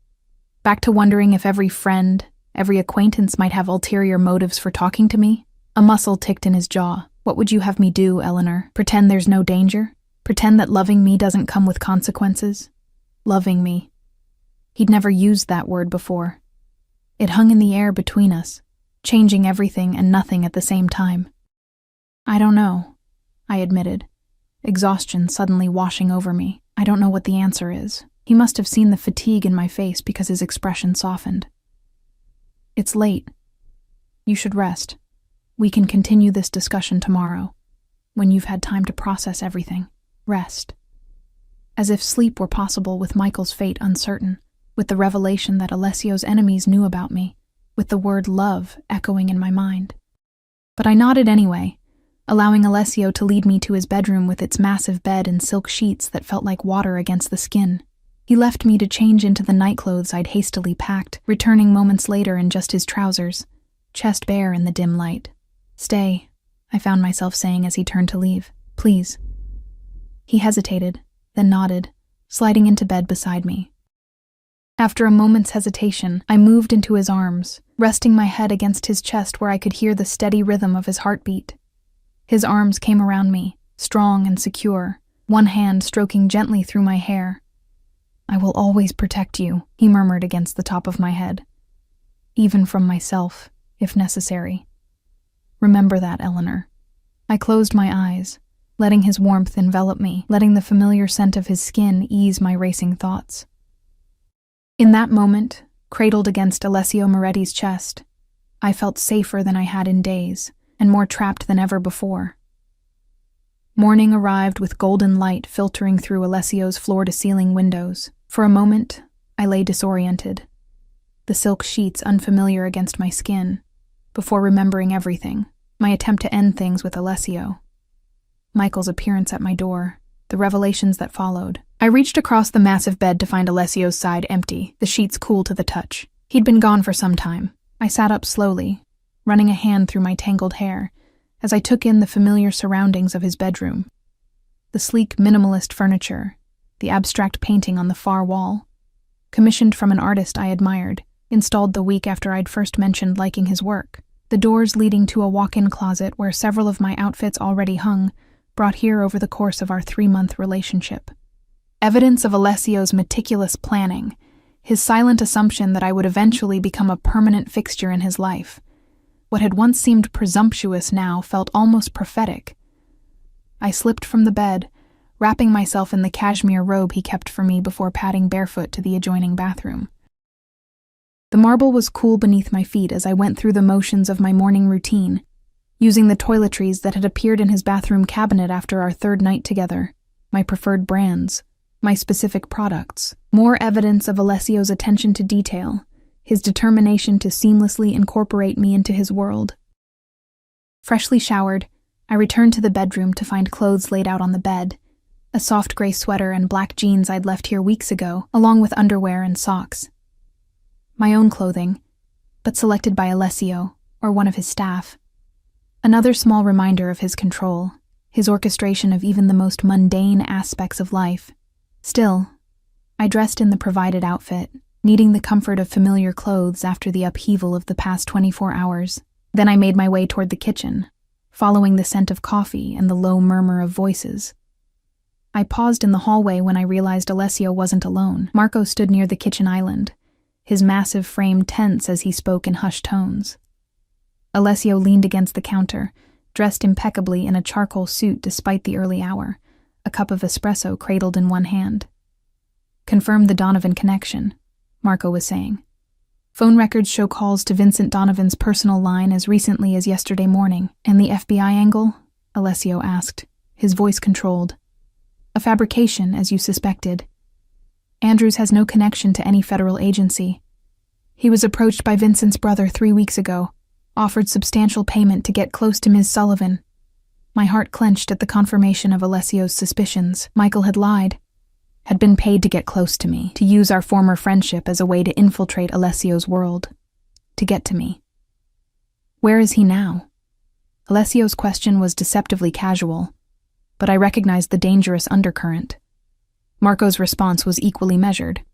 Back to wondering if every friend, every acquaintance might have ulterior motives for talking to me? A muscle ticked in his jaw. What would you have me do, Eleanor? Pretend there's no danger? Pretend that loving me doesn't come with consequences? Loving me. He'd never used that word before. It hung in the air between us, changing everything and nothing at the same time. I don't know, I admitted, exhaustion suddenly washing over me. I don't know what the answer is. He must have seen the fatigue in my face because his expression softened. It's late. You should rest. We can continue this discussion tomorrow, when you've had time to process everything. Rest. As if sleep were possible with Michael's fate uncertain. With the revelation that Alessio's enemies knew about me, with the word love echoing in my mind. But I nodded anyway, allowing Alessio to lead me to his bedroom with its massive bed and silk sheets that felt like water against the skin. He left me to change into the nightclothes I'd hastily packed, returning moments later in just his trousers, chest bare in the dim light. Stay, I found myself saying as he turned to leave. Please. He hesitated, then nodded, sliding into bed beside me. After a moment's hesitation, I moved into his arms, resting my head against his chest where I could hear the steady rhythm of his heartbeat. His arms came around me, strong and secure, one hand stroking gently through my hair. I will always protect you, he murmured against the top of my head. Even from myself, if necessary. Remember that, Eleanor. I closed my eyes, letting his warmth envelop me, letting the familiar scent of his skin ease my racing thoughts. In that moment, cradled against Alessio Moretti's chest, I felt safer than I had in days, and more trapped than ever before. Morning arrived with golden light filtering through Alessio's floor-to-ceiling windows. For a moment, I lay disoriented, the silk sheets unfamiliar against my skin, before remembering everything, my attempt to end things with Alessio, Michael's appearance at my door, the revelations that followed. I reached across the massive bed to find Alessio's side empty, the sheets cool to the touch. He'd been gone for some time. I sat up slowly, running a hand through my tangled hair, as I took in the familiar surroundings of his bedroom. The sleek minimalist furniture, the abstract painting on the far wall, commissioned from an artist I admired, installed the week after I'd first mentioned liking his work. The doors leading to a walk-in closet where several of my outfits already hung, brought here over the course of our 3-month relationship. Evidence of Alessio's meticulous planning, his silent assumption that I would eventually become a permanent fixture in his life. What had once seemed presumptuous now felt almost prophetic. I slipped from the bed, wrapping myself in the cashmere robe he kept for me before padding barefoot to the adjoining bathroom. The marble was cool beneath my feet as I went through the motions of my morning routine, using the toiletries that had appeared in his bathroom cabinet after our 3rd night together, my preferred brands, my specific products, more evidence of Alessio's attention to detail, his determination to seamlessly incorporate me into his world. Freshly showered, I returned to the bedroom to find clothes laid out on the bed, a soft gray sweater and black jeans I'd left here weeks ago, along with underwear and socks. My own clothing, but selected by Alessio, or one of his staff. Another small reminder of his control, his orchestration of even the most mundane aspects of life. Still, I dressed in the provided outfit, needing the comfort of familiar clothes after the upheaval of the past 24 hours. Then I made my way toward the kitchen, following the scent of coffee and the low murmur of voices. I paused in the hallway when I realized Alessio wasn't alone. Marco stood near the kitchen island, his massive frame tense as he spoke in hushed tones. Alessio leaned against the counter, dressed impeccably in a charcoal suit despite the early hour, a cup of espresso cradled in one hand. "Confirmed the Donovan connection," Marco was saying. "Phone records show calls to Vincent Donovan's personal line as recently as yesterday morning." "And the FBI angle?" Alessio asked, his voice controlled. "A fabrication, as you suspected. Andrews has no connection to any federal agency. He was approached by Vincent's brother 3 weeks ago, offered substantial payment to get close to Ms. Sullivan." My heart clenched at the confirmation of Alessio's suspicions. Michael had lied, had been paid to get close to me, to use our former friendship as a way to infiltrate Alessio's world, to get to me. Where is he now? Alessio's question was deceptively casual, but I recognized the dangerous undercurrent. Marco's response was equally measured.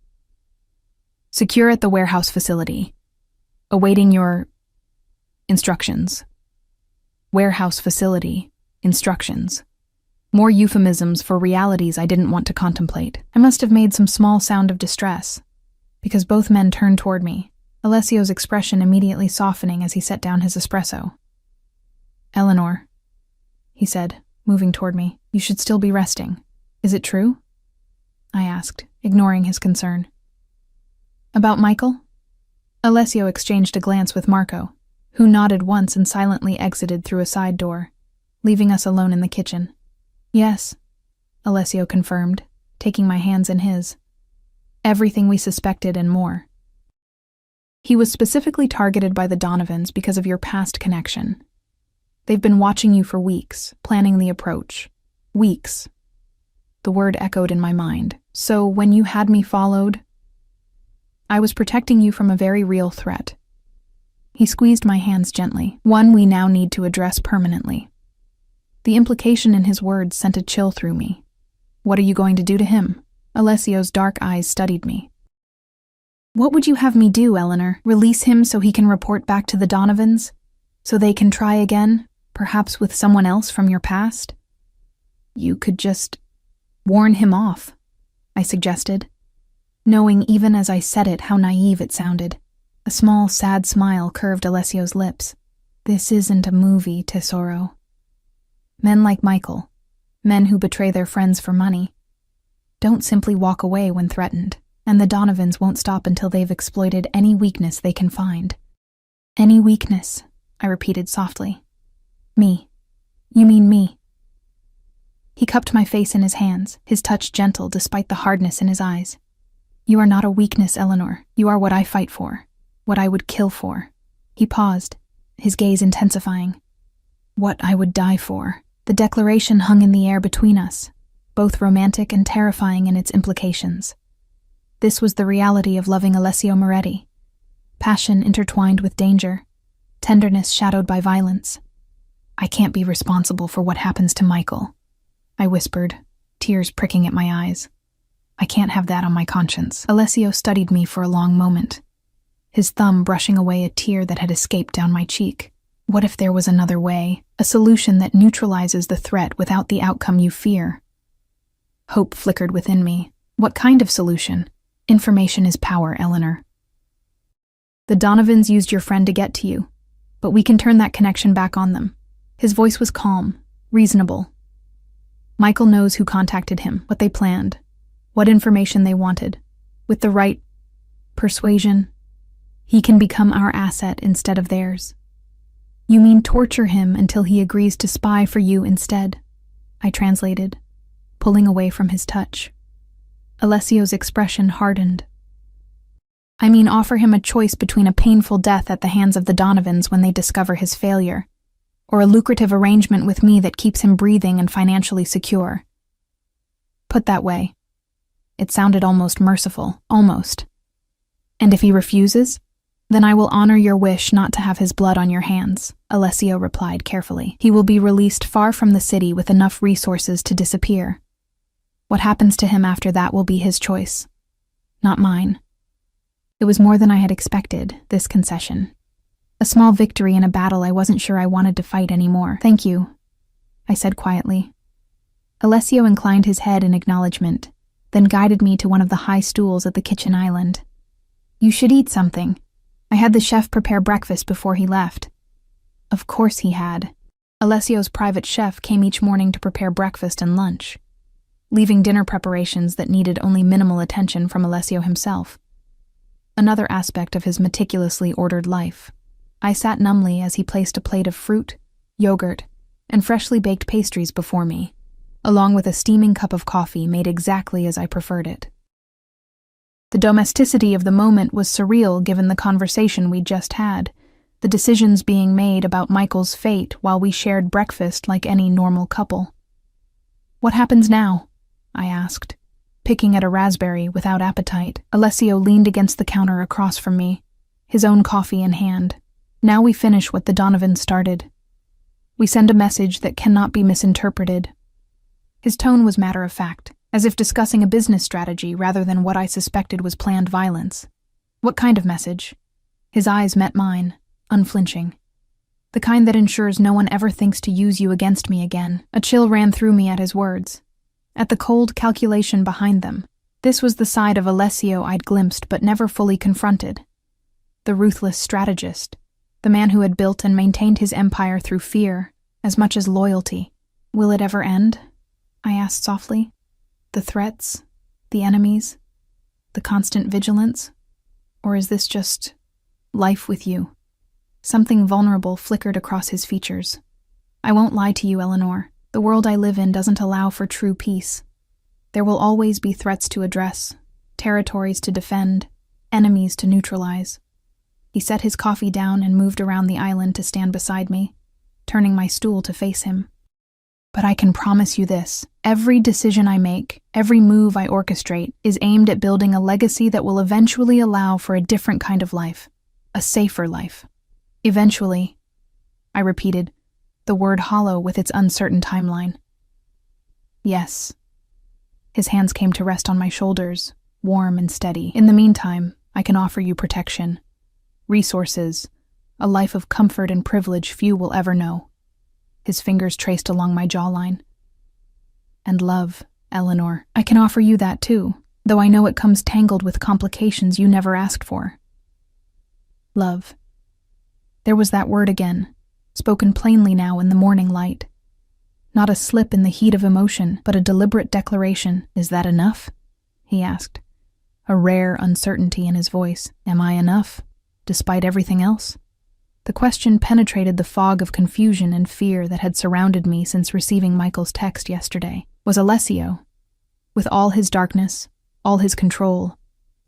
"Secure at the warehouse facility. Awaiting your instructions." Warehouse facility, instructions. More euphemisms for realities I didn't want to contemplate. I must have made some small sound of distress, because both men turned toward me, Alessio's expression immediately softening as he set down his espresso. "Eleanor," he said, moving toward me, "you should still be resting. Is it true?" I asked, ignoring his concern. "About Michael?" Alessio exchanged a glance with Marco, who nodded once and silently exited through a side door, leaving us alone in the kitchen. "Yes," Alessio confirmed, taking my hands in his. "Everything we suspected and more. He was specifically targeted by the Donovans because of your past connection. They've been watching you for weeks, planning the approach. Weeks." The word echoed in my mind. "So when you had me followed, I was protecting you from a very real threat." He squeezed my hands gently, one we now need to address permanently. The implication in his words sent a chill through me. "What are you going to do to him?" Alessio's dark eyes studied me. "What would you have me do, Eleanor? Release him so he can report back to the Donovans? So they can try again, perhaps with someone else from your past?" "You could just warn him off," I suggested, knowing even as I said it how naive it sounded. A small, sad smile curved Alessio's lips. "This isn't a movie, Tesoro. Men like Michael, men who betray their friends for money, don't simply walk away when threatened, and the Donovans won't stop until they've exploited any weakness they can find." "Any weakness," I repeated softly. "Me. You mean me?" He cupped my face in his hands, his touch gentle despite the hardness in his eyes. "You are not a weakness, Eleanor. You are what I fight for, what I would kill for." He paused, his gaze intensifying. "What I would die for." The declaration hung in the air between us, both romantic and terrifying in its implications. This was the reality of loving Alessio Moretti. Passion intertwined with danger, tenderness shadowed by violence. "I can't be responsible for what happens to Michael," I whispered, tears pricking at my eyes. "I can't have that on my conscience." Alessio studied me for a long moment, his thumb brushing away a tear that had escaped down my cheek. "What if there was another way? A solution that neutralizes the threat without the outcome you fear?" Hope flickered within me. "What kind of solution?" "Information is power, Eleanor. The Donovans used your friend to get to you, but we can turn that connection back on them." His voice was calm, reasonable. "Michael knows who contacted him, what they planned, what information they wanted. With the right persuasion, he can become our asset instead of theirs." "You mean torture him until he agrees to spy for you instead?" I translated, pulling away from his touch. Alessio's expression hardened. I mean, offer him a choice between a painful death at the hands of the Donovans when they discover his failure, or a lucrative arrangement with me that keeps him breathing and financially secure. Put that way, it sounded almost merciful, almost. And if he refuses, then I will honor your wish not to have his blood on your hands, Alessio replied carefully. He will be released far from the city with enough resources to disappear. What happens to him after that will be his choice, not mine. It was more than I had expected, this concession. A small victory in a battle I wasn't sure I wanted to fight anymore. Thank you, I said quietly. Alessio inclined his head in acknowledgement, then guided me to one of the high stools at the kitchen island. You should eat something. I had the chef prepare breakfast before he left. Of course he had. Alessio's private chef came each morning to prepare breakfast and lunch, leaving dinner preparations that needed only minimal attention from Alessio himself. Another aspect of his meticulously ordered life. I sat numbly as he placed a plate of fruit, yogurt, and freshly baked pastries before me, along with a steaming cup of coffee made exactly as I preferred it. The domesticity of the moment was surreal given the conversation we'd just had, the decisions being made about Michael's fate while we shared breakfast like any normal couple. What happens now? I asked, picking at a raspberry without appetite. Alessio leaned against the counter across from me, his own coffee in hand. Now we finish what the Donovans started. We send a message that cannot be misinterpreted. His tone was matter-of-fact, as if discussing a business strategy rather than what I suspected was planned violence. What kind of message? His eyes met mine, unflinching. The kind that ensures no one ever thinks to use you against me again. A chill ran through me at his words, at the cold calculation behind them. This was the side of Alessio I'd glimpsed but never fully confronted. The ruthless strategist, the man who had built and maintained his empire through fear, as much as loyalty. Will it ever end? I asked softly. The threats, the enemies, the constant vigilance? Or is this just life with you? Something vulnerable flickered across his features. I won't lie to you, Eleanor. The world I live in doesn't allow for true peace. There will always be threats to address, territories to defend, enemies to neutralize. He set his coffee down and moved around the island to stand beside me, turning my stool to face him. But I can promise you this, every decision I make, every move I orchestrate is aimed at building a legacy that will eventually allow for a different kind of life, a safer life. Eventually, I repeated, the word hollow with its uncertain timeline. Yes. His hands came to rest on my shoulders, warm and steady. In the meantime, I can offer you protection, resources, a life of comfort and privilege few will ever know. His fingers traced along my jawline. And love, Eleanor. I can offer you that too, though I know it comes tangled with complications you never asked for. Love. There was that word again, spoken plainly now in the morning light. Not a slip in the heat of emotion, but a deliberate declaration. Is that enough? He asked, a rare uncertainty in his voice. Am I enough, despite everything else? The question penetrated the fog of confusion and fear that had surrounded me since receiving Michael's text yesterday. Was Alessio, with all his darkness, all his control,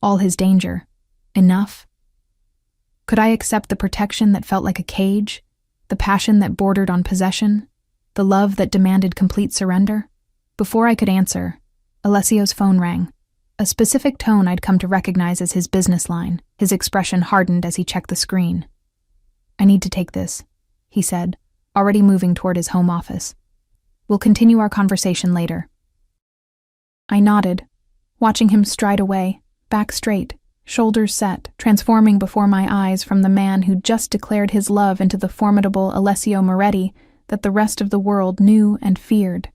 all his danger, enough? Could I accept the protection that felt like a cage, the passion that bordered on possession, the love that demanded complete surrender? Before I could answer, Alessio's phone rang, a specific tone I'd come to recognize as his business line. His expression hardened as he checked the screen. I need to take this, he said, already moving toward his home office. We'll continue our conversation later. I nodded, watching him stride away, back straight, shoulders set, transforming before my eyes from the man who'd just declared his love into the formidable Alessio Moretti that the rest of the world knew and feared.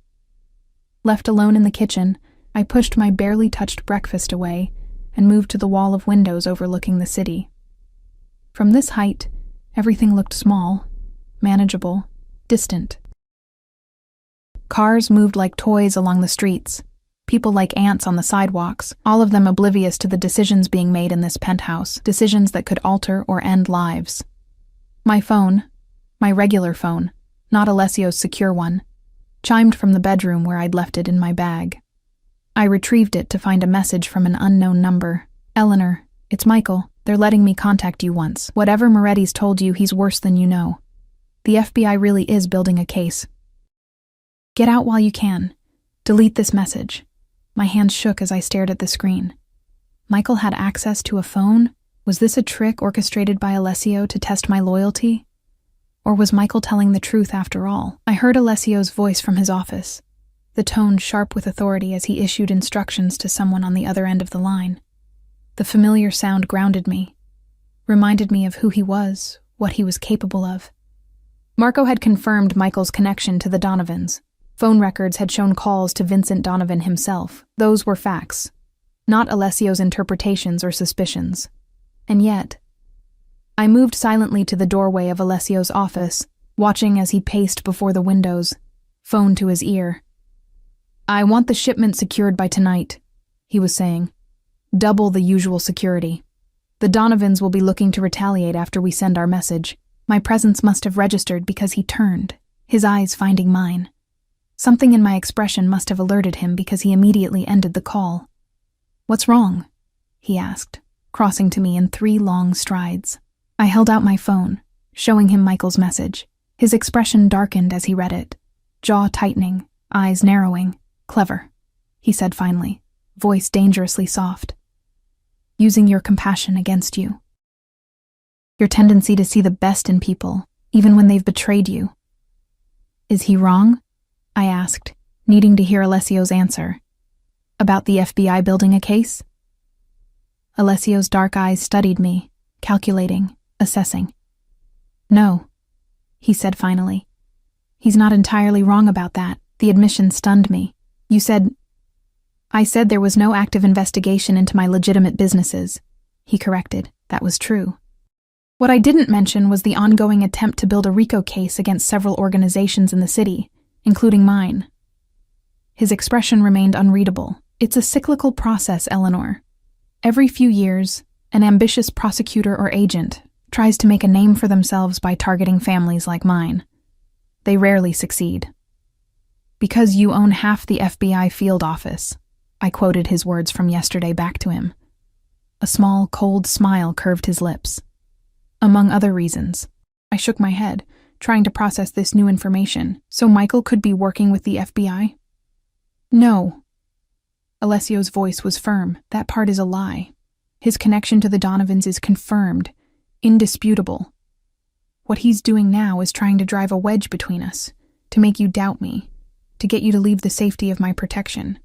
Left alone in the kitchen, I pushed my barely touched breakfast away and moved to the wall of windows overlooking the city. From this height, everything looked small, manageable, distant. Cars moved like toys along the streets, people like ants on the sidewalks, all of them oblivious to the decisions being made in this penthouse, decisions that could alter or end lives. My phone, my regular phone, not Alessio's secure one, chimed from the bedroom where I'd left it in my bag. I retrieved it to find a message from an unknown number. Eleanor, It's Michael. They're letting me contact you once. Whatever Moretti's told you, he's worse than you know. The FBI really is building a case. Get out while you can. Delete this message. My hands shook as I stared at the screen. Michael had access to a phone? Was this a trick orchestrated by Alessio to test my loyalty? Or was Michael telling the truth after all? I heard Alessio's voice from his office, the tone sharp with authority as he issued instructions to someone on the other end of the line. The familiar sound grounded me, reminded me of who he was, what he was capable of. Marco had confirmed Michael's connection to the Donovans. Phone records had shown calls to Vincent Donovan himself. Those were facts, not Alessio's interpretations or suspicions. And yet, I moved silently to the doorway of Alessio's office, watching as he paced before the windows, phone to his ear. I want the shipment secured by tonight, he was saying. Double the usual security. The Donovans will be looking to retaliate after we send our message. My presence must have registered because he turned, his eyes finding mine. Something in my expression must have alerted him because he immediately ended the call. What's wrong? He asked, crossing to me in 3 long strides. I held out my phone, showing him Michael's message. His expression darkened as he read it, jaw tightening, eyes narrowing. Clever, he said finally, voice dangerously soft. Using your compassion against you. Your tendency to see the best in people, even when they've betrayed you. Is he wrong? I asked, needing to hear Alessio's answer. About the FBI building a case? Alessio's dark eyes studied me, calculating, assessing. No, he said finally. He's not entirely wrong about that. The admission stunned me. I said there was no active investigation into my legitimate businesses. He corrected. That was true. What I didn't mention was the ongoing attempt to build a RICO case against several organizations in the city, including mine. His expression remained unreadable. It's a cyclical process, Eleanor. Every few years, an ambitious prosecutor or agent tries to make a name for themselves by targeting families like mine. They rarely succeed. Because you own half the FBI field office, I quoted his words from yesterday back to him. A small, cold smile curved his lips. Among other reasons. I shook my head, trying to process this new information. So Michael could be working with the FBI? No. Alessio's voice was firm. That part is a lie. His connection to the Donovans is confirmed, indisputable. What he's doing now is trying to drive a wedge between us, to make you doubt me, to get you to leave the safety of my protection.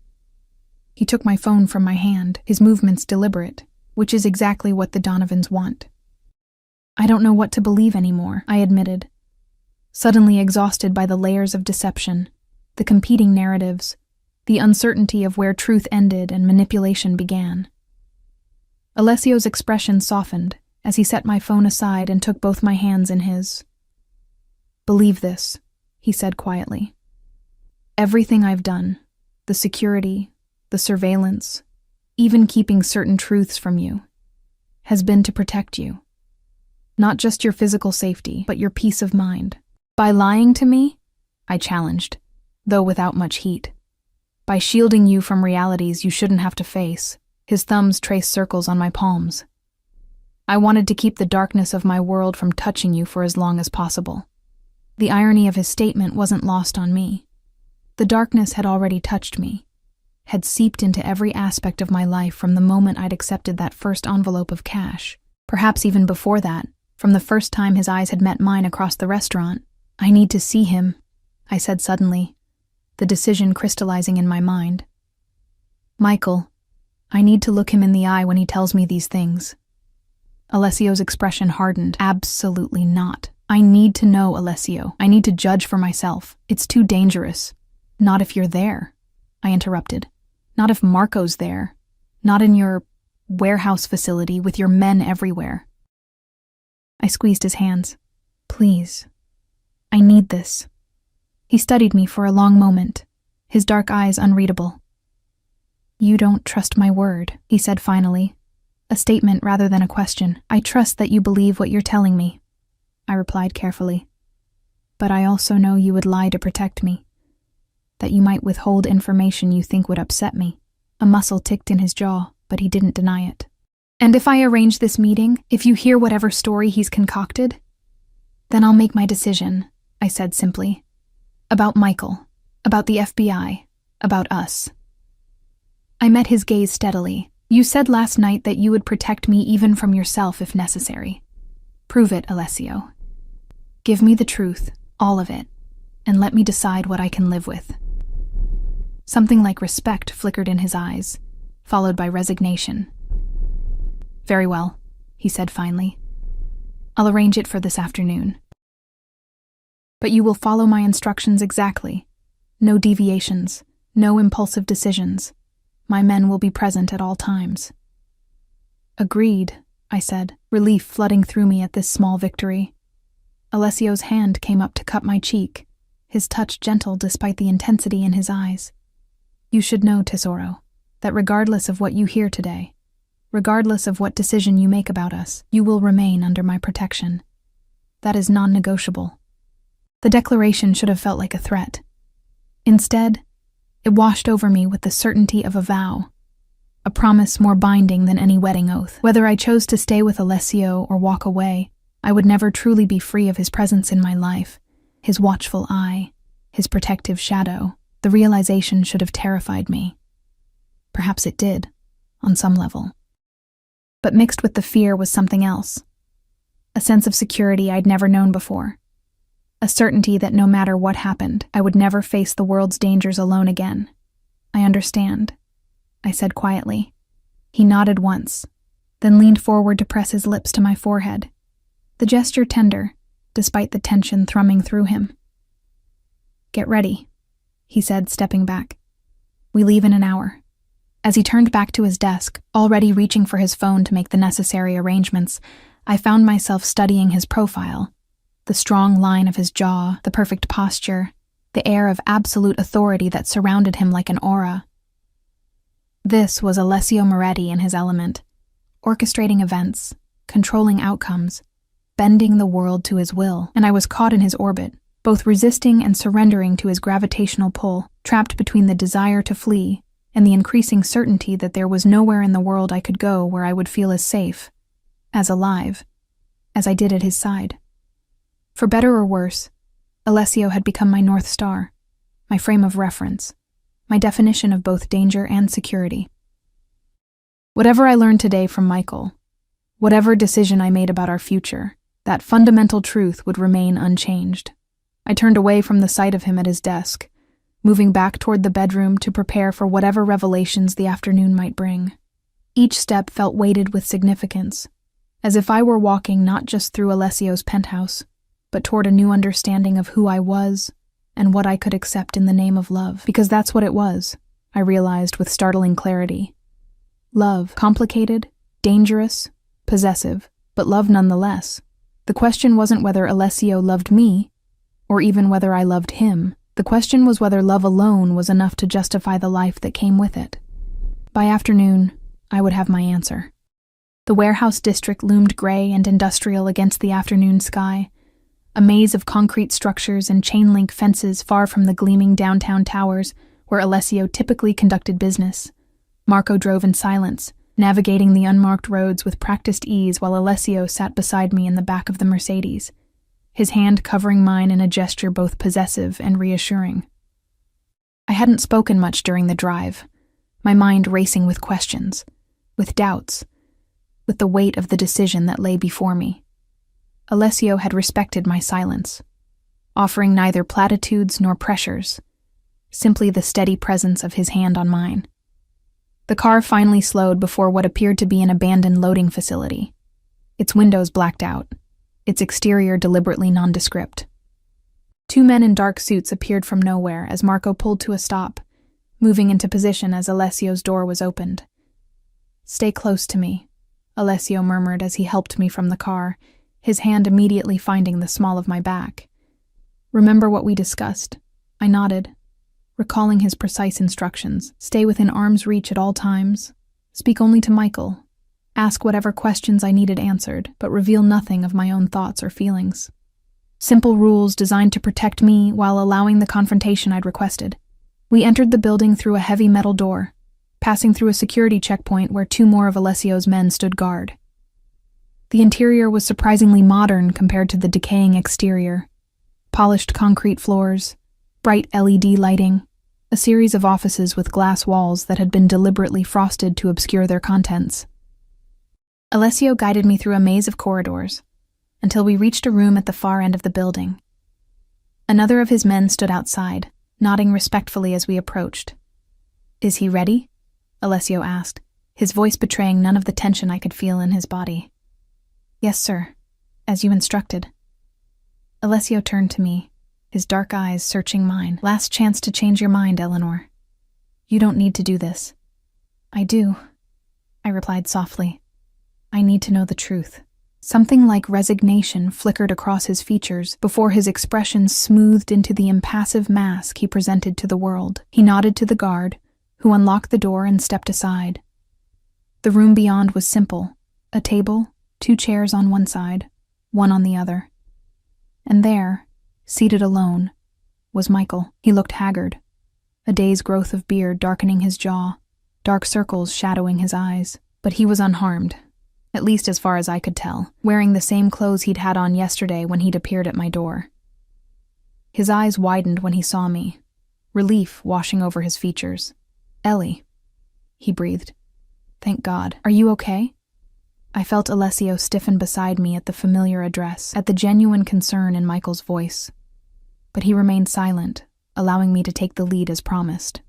He took my phone from my hand, his movements deliberate, which is exactly what the Donovans want. I don't know what to believe anymore, I admitted, suddenly exhausted by the layers of deception, the competing narratives, the uncertainty of where truth ended and manipulation began. Alessio's expression softened as he set my phone aside and took both my hands in his. Believe this, he said quietly. Everything I've done, the security, the surveillance, even keeping certain truths from you, has been to protect you. Not just your physical safety, but your peace of mind. By lying to me, I challenged, though without much heat. By shielding you from realities you shouldn't have to face. His thumbs traced circles on my palms. I wanted to keep the darkness of my world from touching you for as long as possible. The irony of his statement wasn't lost on me. The darkness had already touched me, had seeped into every aspect of my life from the moment I'd accepted that first envelope of cash. Perhaps even before that, from the first time his eyes had met mine across the restaurant. I need to see him, I said suddenly, the decision crystallizing in my mind. Michael, I need to look him in the eye when he tells me these things. Alessio's expression hardened. Absolutely not. I need to know, Alessio. I need to judge for myself. It's too dangerous. Not if you're there, I interrupted. Not if Marco's there. Not in your warehouse facility with your men everywhere. I squeezed his hands. Please. I need this. He studied me for a long moment, his dark eyes unreadable. You don't trust my word, he said finally, a statement rather than a question. I trust that you believe what you're telling me, I replied carefully. But I also know you would lie to protect me, that you might withhold information you think would upset me. A muscle ticked in his jaw, but he didn't deny it. And if I arrange this meeting, if you hear whatever story he's concocted, then I'll make my decision, I said simply. About Michael, about the FBI, about us. I met his gaze steadily. You said last night that you would protect me even from yourself if necessary. Prove it, Alessio. Give me the truth, all of it, and let me decide what I can live with. Something like respect flickered in his eyes, followed by resignation. Very well, he said finally. I'll arrange it for this afternoon. But you will follow my instructions exactly. No deviations, no impulsive decisions. My men will be present at all times. Agreed, I said, relief flooding through me at this small victory. Alessio's hand came up to cup my cheek, his touch gentle despite the intensity in his eyes. You should know, Tesoro, that regardless of what you hear today, regardless of what decision you make about us, you will remain under my protection. That is non-negotiable. The declaration should have felt like a threat. Instead, it washed over me with the certainty of a vow, a promise more binding than any wedding oath. Whether I chose to stay with Alessio or walk away, I would never truly be free of his presence in my life, his watchful eye, his protective shadow. The realization should have terrified me. Perhaps it did, on some level. But mixed with the fear was something else. A sense of security I'd never known before. A certainty that no matter what happened, I would never face the world's dangers alone again. I understand, I said quietly. He nodded once, then leaned forward to press his lips to my forehead, the gesture tender, despite the tension thrumming through him. Get ready, he said, stepping back. We leave in an hour. As he turned back to his desk, already reaching for his phone to make the necessary arrangements, I found myself studying his profile. The strong line of his jaw, the perfect posture, the air of absolute authority that surrounded him like an aura. This was Alessio Moretti in his element, orchestrating events, controlling outcomes, bending the world to his will, and I was caught in his orbit, both resisting and surrendering to his gravitational pull, trapped between the desire to flee and the increasing certainty that there was nowhere in the world I could go where I would feel as safe, as alive, as I did at his side. For better or worse, Alessio had become my North Star, my frame of reference, my definition of both danger and security. Whatever I learned today from Michael, whatever decision I made about our future, that fundamental truth would remain unchanged. I turned away from the sight of him at his desk, moving back toward the bedroom to prepare for whatever revelations the afternoon might bring. Each step felt weighted with significance, as if I were walking not just through Alessio's penthouse, but toward a new understanding of who I was and what I could accept in the name of love. Because that's what it was, I realized with startling clarity. Love, complicated, dangerous, possessive, but love nonetheless. The question wasn't whether Alessio loved me, or even whether I loved him. The question was whether love alone was enough to justify the life that came with it. By afternoon, I would have my answer. The warehouse district loomed gray and industrial against the afternoon sky, a maze of concrete structures and chain-link fences far from the gleaming downtown towers where Alessio typically conducted business. Marco drove in silence, navigating the unmarked roads with practiced ease while Alessio sat beside me in the back of the Mercedes, his hand covering mine in a gesture both possessive and reassuring. I hadn't spoken much during the drive, my mind racing with questions, with doubts, with the weight of the decision that lay before me. Alessio had respected my silence, offering neither platitudes nor pressures, simply the steady presence of his hand on mine. The car finally slowed before what appeared to be an abandoned loading facility, its windows blacked out, its exterior deliberately nondescript. Two men in dark suits appeared from nowhere as Marco pulled to a stop, moving into position as Alessio's door was opened. "Stay close to me," Alessio murmured as he helped me from the car, his hand immediately finding the small of my back. "Remember what we discussed?" I nodded, recalling his precise instructions. Stay within arm's reach at all times. Speak only to Michael. Ask whatever questions I needed answered, but reveal nothing of my own thoughts or feelings. Simple rules designed to protect me while allowing the confrontation I'd requested. We entered the building through a heavy metal door, passing through a security checkpoint where 2 more of Alessio's men stood guard. The interior was surprisingly modern compared to the decaying exterior. Polished concrete floors, bright LED lighting, a series of offices with glass walls that had been deliberately frosted to obscure their contents. Alessio guided me through a maze of corridors until we reached a room at the far end of the building. Another of his men stood outside, nodding respectfully as we approached. "Is he ready?" Alessio asked, his voice betraying none of the tension I could feel in his body. "Yes, sir, as you instructed." Alessio turned to me, his dark eyes searching mine. "Last chance to change your mind, Eleanor. You don't need to do this." "I do," I replied softly. "I need to know the truth." Something like resignation flickered across his features before his expression smoothed into the impassive mask he presented to the world. He nodded to the guard, who unlocked the door and stepped aside. The room beyond was simple: a table, 2 chairs on one side, one on the other. And there, seated alone, was Michael. He looked haggard, a day's growth of beard darkening his jaw, dark circles shadowing his eyes. But he was unharmed, at least as far as I could tell, wearing the same clothes he'd had on yesterday when he'd appeared at my door. His eyes widened when he saw me, relief washing over his features. "Ellie," he breathed. "Thank God. Are you okay?" I felt Alessio stiffen beside me at the familiar address, at the genuine concern in Michael's voice. But he remained silent, allowing me to take the lead as promised.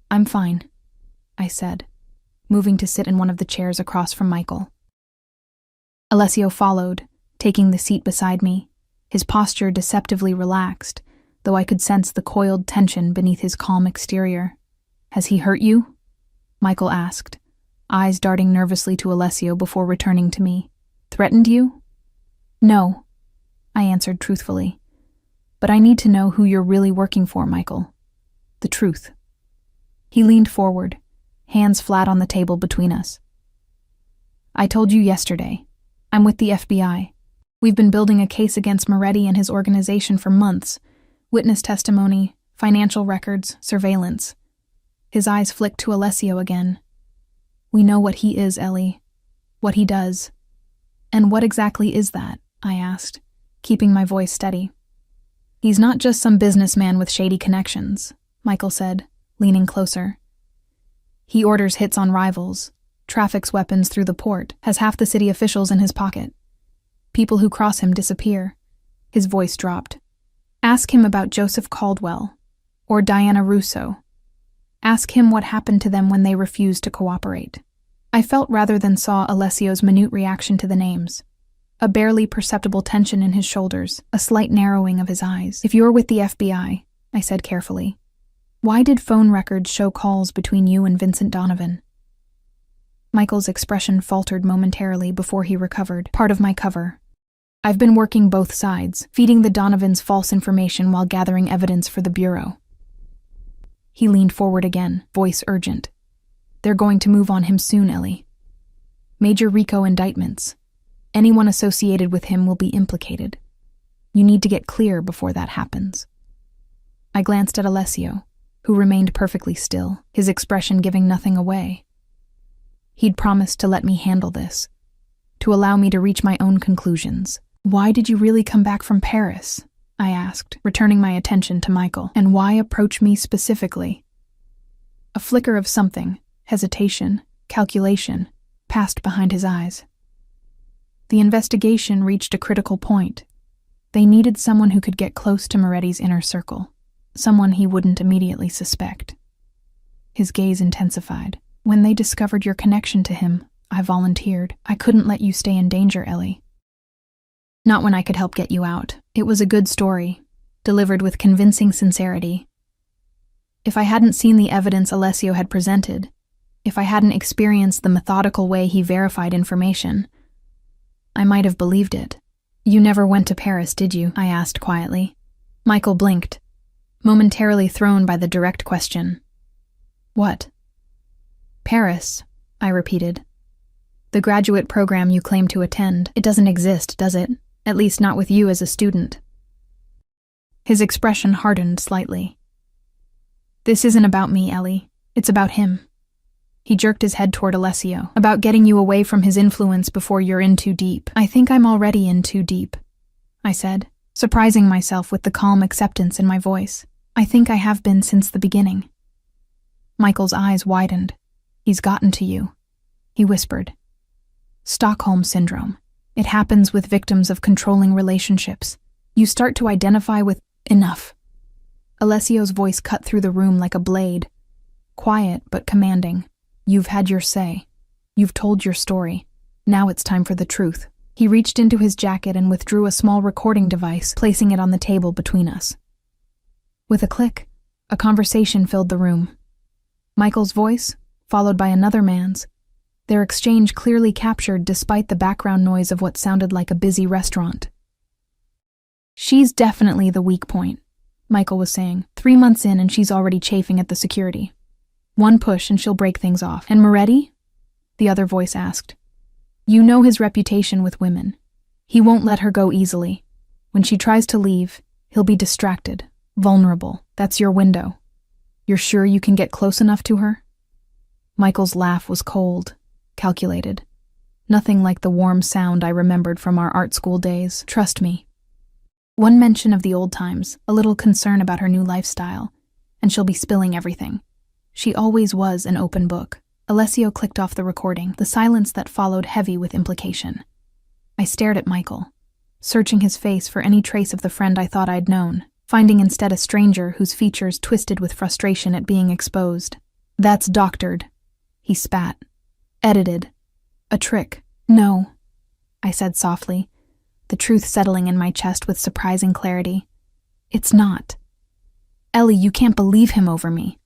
"I'm fine," I said, moving to sit in one of the chairs across from Michael. Alessio followed, taking the seat beside me, his posture deceptively relaxed, though I could sense the coiled tension beneath his calm exterior. "Has he hurt you?" Michael asked, eyes darting nervously to Alessio before returning to me. "Threatened you?" "No," I answered truthfully. "But I need to know who you're really working for, Michael. The truth." He leaned forward, hands flat on the table between us. "I told you yesterday. I'm with the FBI. We've been building a case against Moretti and his organization for months. Witness testimony, financial records, surveillance." His eyes flicked to Alessio again. "We know what he is, Ellie. What he does." "And what exactly is that?" I asked, keeping my voice steady. "He's not just some businessman with shady connections," Michael said, leaning closer. "He orders hits on rivals, traffics weapons through the port, has half the city officials in his pocket. People who cross him disappear." His voice dropped. "Ask him about Joseph Caldwell, or Diana Russo. Ask him what happened to them when they refused to cooperate." I felt rather than saw Alessio's minute reaction to the names. A barely perceptible tension in his shoulders, a slight narrowing of his eyes. "If you're with the FBI, I said carefully, why did phone records show calls between you and Vincent Donovan?" Michael's expression faltered momentarily before he recovered. "Part of my cover. I've been working both sides, feeding the Donovans false information while gathering evidence for the Bureau." He leaned forward again, voice urgent. "They're going to move on him soon, Ellie. Major RICO indictments. Anyone associated with him will be implicated. You need to get clear before that happens." I glanced at Alessio, who remained perfectly still, his expression giving nothing away. He'd promised to let me handle this, to allow me to reach my own conclusions. "Why did you really come back from Paris?" I asked, returning my attention to Michael. "And why approach me specifically?" A flicker of something, hesitation, calculation, passed behind his eyes. The investigation reached a critical point. They needed someone who could get close to Moretti's inner circle, someone he wouldn't immediately suspect. His gaze intensified. "When they discovered your connection to him, I volunteered. I couldn't let you stay in danger, Ellie. Not when I could help get you out. It was a good story, delivered with convincing sincerity. If I hadn't seen the evidence Alessio had presented, if I hadn't experienced the methodical way he verified information, I might have believed it." "You never went to Paris, did you?" I asked quietly. Michael blinked, momentarily thrown by the direct question. "What?" "Paris," I repeated. "The graduate program you claim to attend. It doesn't exist, does it? At least not with you as a student." His expression hardened slightly. "This isn't about me, Ellie. It's about him. He jerked his head toward Alessio. About getting you away from his influence before you're in too deep. I think I'm already in too deep, I said, surprising myself with the calm acceptance in my voice. I think I have been since the beginning. Michael's eyes widened. He's gotten to you, he whispered. Stockholm Syndrome. It happens with victims of controlling relationships. You start to identify with enough. Alessio's voice cut through the room like a blade. Quiet but commanding. You've had your say. You've told your story. Now it's time for the truth. He reached into his jacket and withdrew a small recording device, placing it on the table between us. With a click, a conversation filled the room. Michael's voice, followed by another man's, their exchange clearly captured despite the background noise of what sounded like a busy restaurant. She's definitely the weak point, Michael was saying. 3 months in and she's already chafing at the security. One push and she'll break things off. And Moretti? The other voice asked. You know his reputation with women. He won't let her go easily. When she tries to leave, he'll be distracted, vulnerable. That's your window. You're sure you can get close enough to her? Michael's laugh was cold, calculated. Nothing like the warm sound I remembered from our art school days. Trust me. One mention of the old times, a little concern about her new lifestyle, and she'll be spilling everything. She always was an open book. Alessio clicked off the recording, the silence that followed heavy with implication. I stared at Michael, searching his face for any trace of the friend I thought I'd known, finding instead a stranger whose features twisted with frustration at being exposed. That's doctored, he spat. Edited. A trick. No, I said softly, the truth settling in my chest with surprising clarity. It's not. Ellie, you can't believe him over me,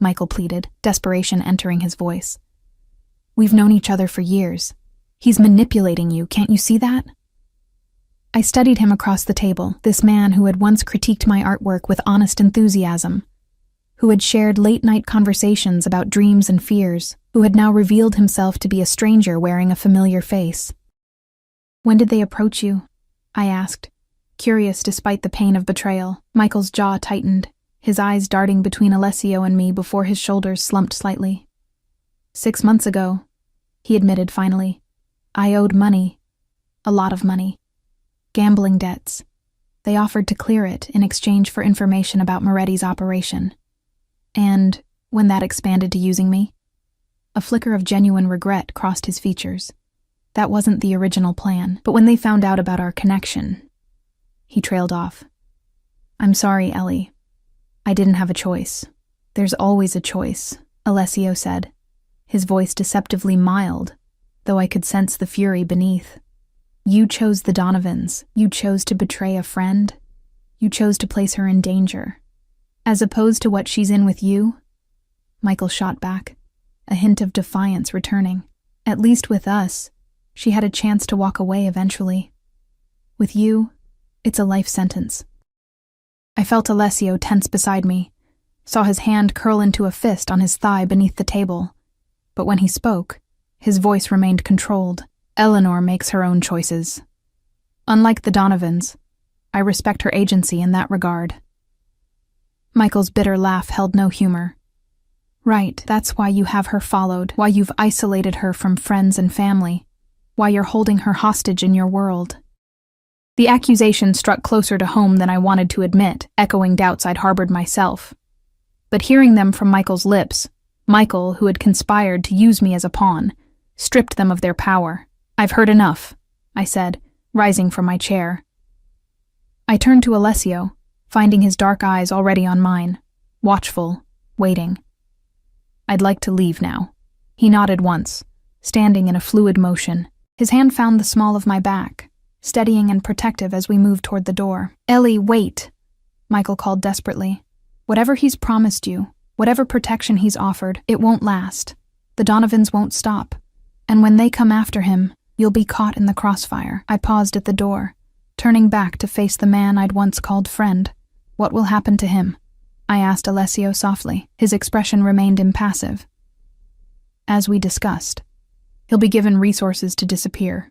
Michael pleaded, desperation entering his voice. We've known each other for years. He's manipulating you, can't you see that? I studied him across the table, this man who had once critiqued my artwork with honest enthusiasm, who had shared late-night conversations about dreams and fears, who had now revealed himself to be a stranger wearing a familiar face. When did they approach you? I asked, curious despite the pain of betrayal. Michael's jaw tightened, his eyes darting between Alessio and me before his shoulders slumped slightly. 6 months ago, he admitted finally. I owed money. A lot of money. Gambling debts. They offered to clear it in exchange for information about Moretti's operation. And when that expanded to using me, a flicker of genuine regret crossed his features. That wasn't the original plan, but when they found out about our connection, he trailed off. I'm sorry, Ellie. I didn't have a choice. There's always a choice, Alessio said, his voice deceptively mild, though I could sense the fury beneath. You chose the Donovans. You chose to betray a friend. You chose to place her in danger. As opposed to what she's in with you? Michael shot back, a hint of defiance returning. At least with us, she had a chance to walk away eventually. With you, it's a life sentence. I felt Alessio tense beside me, saw his hand curl into a fist on his thigh beneath the table. But when he spoke, his voice remained controlled. Eleanor makes her own choices. Unlike the Donovans, I respect her agency in that regard. Michael's bitter laugh held no humor. Right, that's why you have her followed, why you've isolated her from friends and family, why you're holding her hostage in your world. The accusation struck closer to home than I wanted to admit, echoing doubts I'd harbored myself. But hearing them from Michael's lips, Michael, who had conspired to use me as a pawn, stripped them of their power. I've heard enough, I said, rising from my chair. I turned to Alessio, finding his dark eyes already on mine, watchful, waiting. I'd like to leave now. He nodded once, standing in a fluid motion. His hand found the small of my back, steadying and protective as we moved toward the door. Ellie, wait, Michael called desperately. Whatever he's promised you, whatever protection he's offered, it won't last. The Donovans won't stop. And when they come after him, you'll be caught in the crossfire. I paused at the door, turning back to face the man I'd once called friend. What will happen to him? I asked Alessio softly. His expression remained impassive. As we discussed, he'll be given resources to disappear.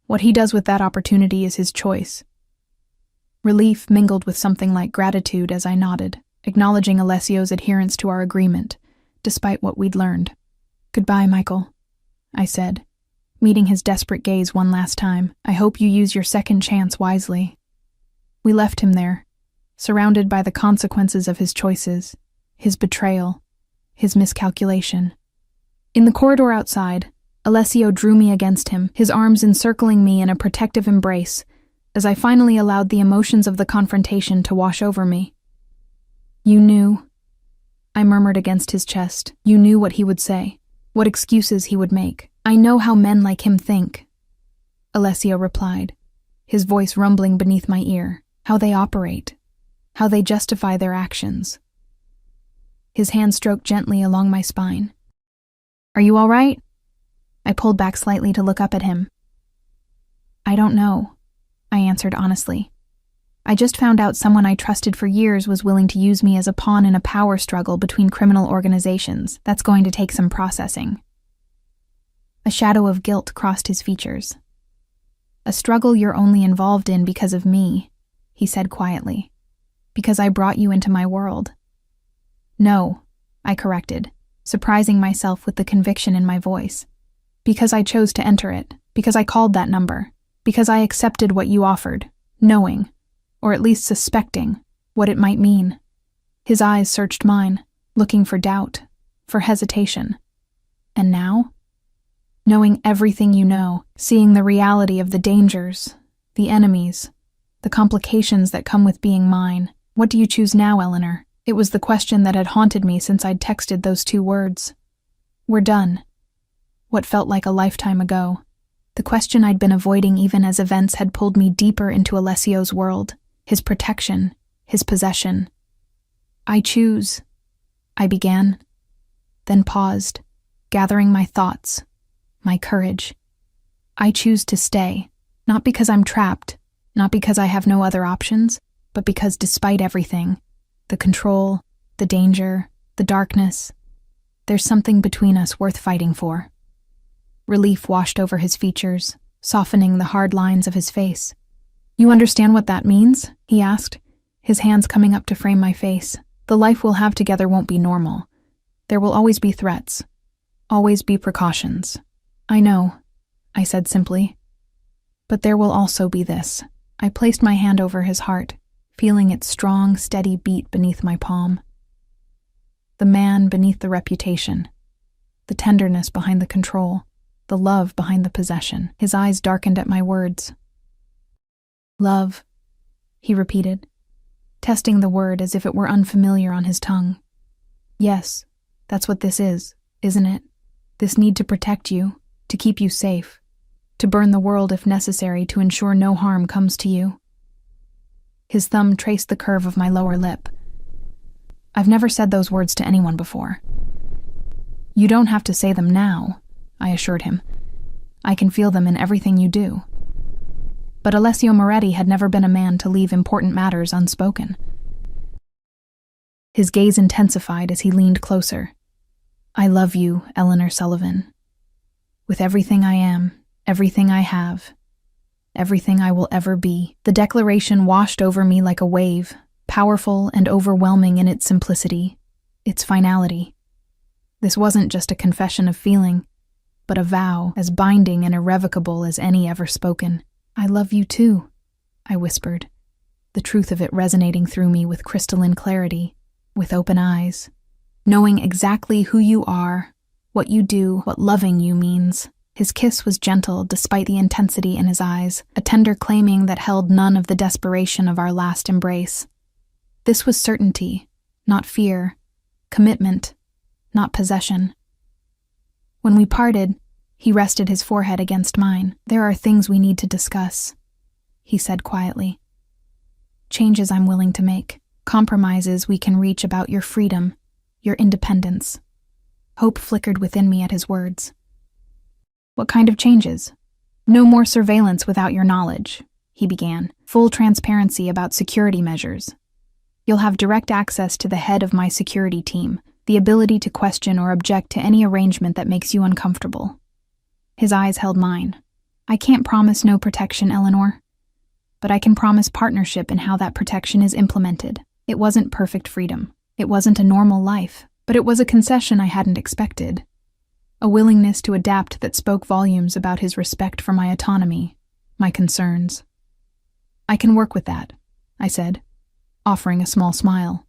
What he does with that opportunity is his choice. Relief mingled with something like gratitude as I nodded, acknowledging Alessio's adherence to our agreement, despite what we'd learned. Goodbye, Michael, I said, meeting his desperate gaze one last time. I hope you use your second chance wisely. We left him there, surrounded by the consequences of his choices, his betrayal, his miscalculation. In the corridor outside, Alessio drew me against him, his arms encircling me in a protective embrace, as I finally allowed the emotions of the confrontation to wash over me. You knew, I murmured against his chest. You knew what he would say, what excuses he would make. I know how men like him think, Alessio replied, his voice rumbling beneath my ear. How they operate, how they justify their actions. His hand stroked gently along my spine. Are you all right? I pulled back slightly to look up at him. I don't know, I answered honestly. I just found out someone I trusted for years was willing to use me as a pawn in a power struggle between criminal organizations. That's going to take some processing. A shadow of guilt crossed his features. A struggle you're only involved in because of me, he said quietly. Because I brought you into my world. No, I corrected, surprising myself with the conviction in my voice. Because I chose to enter it, because I called that number, because I accepted what you offered, knowing, or at least suspecting, what it might mean. His eyes searched mine, looking for doubt, for hesitation. And now? Knowing everything you know, seeing the reality of the dangers, the enemies, the complications that come with being mine. What do you choose now, Eleanor? It was the question that had haunted me since I'd texted those 2 words. We're done. What felt like a lifetime ago. The question I'd been avoiding even as events had pulled me deeper into Alessio's world, his protection, his possession. I choose, I began, then paused, gathering my thoughts, my courage. I choose to stay, not because I'm trapped, not because I have no other options, but because despite everything, the control, the danger, the darkness, there's something between us worth fighting for. Relief washed over his features, softening the hard lines of his face. You understand what that means? He asked, his hands coming up to frame my face. The life we'll have together won't be normal. There will always be threats, always be precautions. I know, I said simply. But there will also be this. I placed my hand over his heart, feeling its strong, steady beat beneath my palm. The man beneath the reputation, the tenderness behind the control, the love behind the possession. His eyes darkened at my words. Love, he repeated, testing the word as if it were unfamiliar on his tongue. Yes, that's what this is, isn't it? This need to protect you, to keep you safe, to burn the world if necessary to ensure no harm comes to you. His thumb traced the curve of my lower lip. I've never said those words to anyone before. You don't have to say them now, I assured him. I can feel them in everything you do. But Alessio Moretti had never been a man to leave important matters unspoken. His gaze intensified as he leaned closer. I love you, Eleanor Sullivan. With everything I am, everything I have, everything I will ever be. The declaration washed over me like a wave, powerful and overwhelming in its simplicity, its finality. This wasn't just a confession of feeling, but a vow as binding and irrevocable as any ever spoken. I love you too, I whispered, the truth of it resonating through me with crystalline clarity, with open eyes, knowing exactly who you are, what you do, what loving you means. His kiss was gentle despite the intensity in his eyes, a tender claiming that held none of the desperation of our last embrace. This was certainty, not fear, commitment, not possession. When we parted, he rested his forehead against mine. There are things we need to discuss, he said quietly. Changes I'm willing to make, compromises we can reach about your freedom, your independence. Hope flickered within me at his words. What kind of changes? No more surveillance without your knowledge, he began. Full transparency about security measures. You'll have direct access to the head of my security team, the ability to question or object to any arrangement that makes you uncomfortable. His eyes held mine. I can't promise no protection, Eleanor, but I can promise partnership in how that protection is implemented. It wasn't perfect freedom. It wasn't a normal life, but it was a concession I hadn't expected. a willingness to adapt that spoke volumes about his respect for my autonomy, my concerns. "I can work with that," I said, offering a small smile.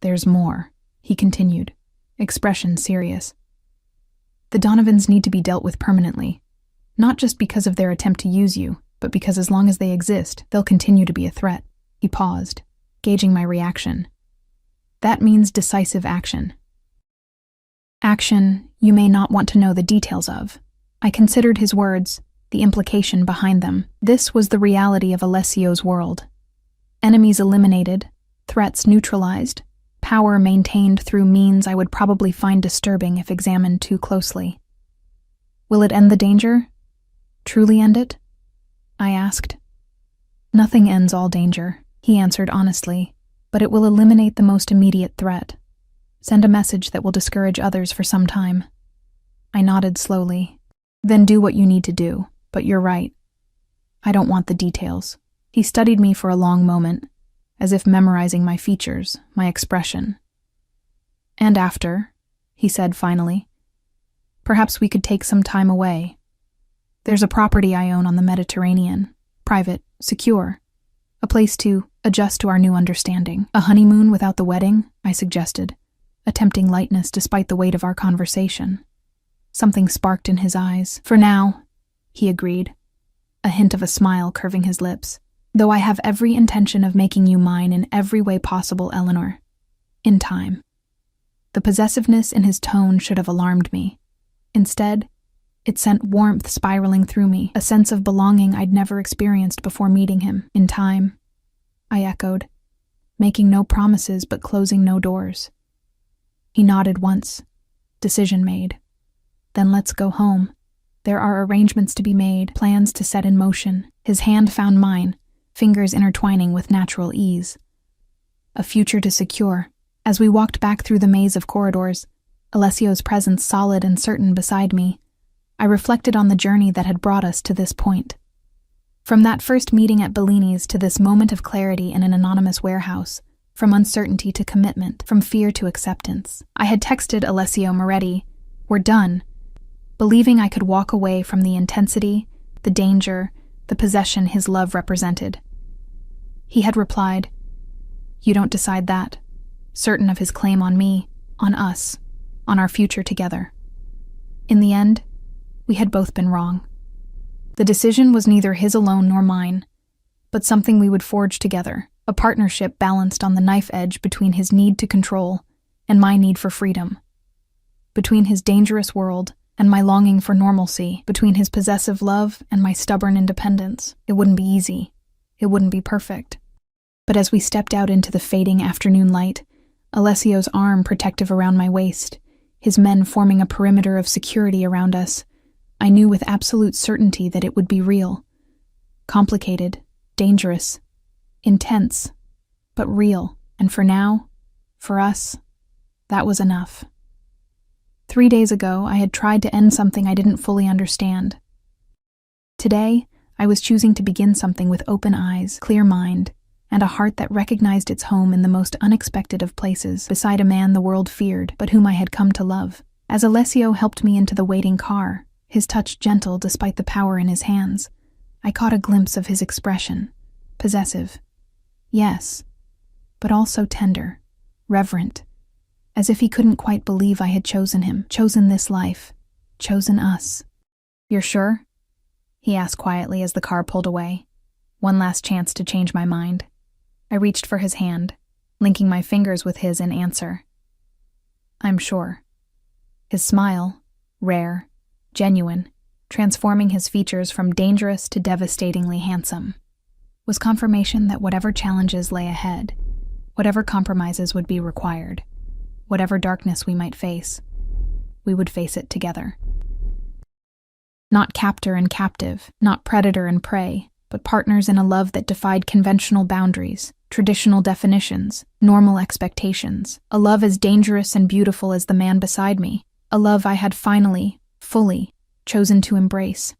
"There's more," he continued, expression serious. "The Donovans need to be dealt with permanently, not just because of their attempt to use you, but because as long as they exist, they'll continue to be a threat." He paused, gauging my reaction. "That means decisive action." "Action you may not want to know the details of." I considered his words, the implication behind them. This was the reality of Alessio's world. Enemies eliminated, threats neutralized, power maintained through means I would probably find disturbing if examined too closely. "Will it end the danger? Truly end it?" I asked. "Nothing ends all danger," he answered honestly, "but it will eliminate the most immediate threat. Send a message that will discourage others for some time." I nodded slowly. "Then do what you need to do, but you're right. I don't want the details." He studied me for a long moment, as if memorizing my features, my expression. "And after," he said finally, "perhaps we could take some time away. There's a property I own on the Mediterranean, private, secure, a place to adjust to our new understanding. A honeymoon without the wedding," I suggested, attempting lightness despite the weight of our conversation. Something sparked in his eyes. "For now," he agreed, a hint of a smile curving his lips. "Though I have every intention of making you mine in every way possible, Eleanor. In time." The possessiveness in his tone should have alarmed me. Instead, it sent warmth spiraling through me, a sense of belonging I'd never experienced before meeting him. "In time," I echoed, making no promises but closing no doors. He nodded once. Decision made. "Then let's go home. There are arrangements to be made, plans to set in motion." His hand found mine, fingers intertwining with natural ease. A future to secure. As we walked back through the maze of corridors, Alessio's presence solid and certain beside me, I reflected on the journey that had brought us to this point. From that first meeting at Bellini's to this moment of clarity in an anonymous warehouse, from uncertainty to commitment, from fear to acceptance. I had texted Alessio Moretti, "We're done," believing I could walk away from the intensity, the danger, the possession his love represented. He had replied, "You don't decide that," certain of his claim on me, on us, on our future together. In the end, we had both been wrong. The decision was neither his alone nor mine, but something we would forge together, a partnership balanced on the knife edge between his need to control and my need for freedom, between his dangerous world and my longing for normalcy, between his possessive love and my stubborn independence. It wouldn't be easy. It wouldn't be perfect. But as we stepped out into the fading afternoon light, Alessio's arm protective around my waist, his men forming a perimeter of security around us, I knew with absolute certainty that it would be real. Complicated, dangerous, intense, but real. And for now, for us, that was enough. 3 days ago, I had tried to end something I didn't fully understand. Today, I was choosing to begin something with open eyes, clear mind, and a heart that recognized its home in the most unexpected of places, beside a man the world feared, but whom I had come to love. As Alessio helped me into the waiting car, his touch gentle despite the power in his hands, I caught a glimpse of his expression. Possessive. Yes, but also tender, reverent, as if he couldn't quite believe I had chosen him, chosen this life, chosen us. "You're sure?" he asked quietly as the car pulled away. One last chance to change my mind. I reached for his hand, linking my fingers with his in answer. "I'm sure." His smile, rare, genuine, transforming his features from dangerous to devastatingly handsome, was confirmation that whatever challenges lay ahead, whatever compromises would be required, whatever darkness we might face, we would face it together. Not captor and captive, not predator and prey, but partners in a love that defied conventional boundaries, traditional definitions, normal expectations. A love as dangerous and beautiful as the man beside me. A love I had finally, fully, chosen to embrace.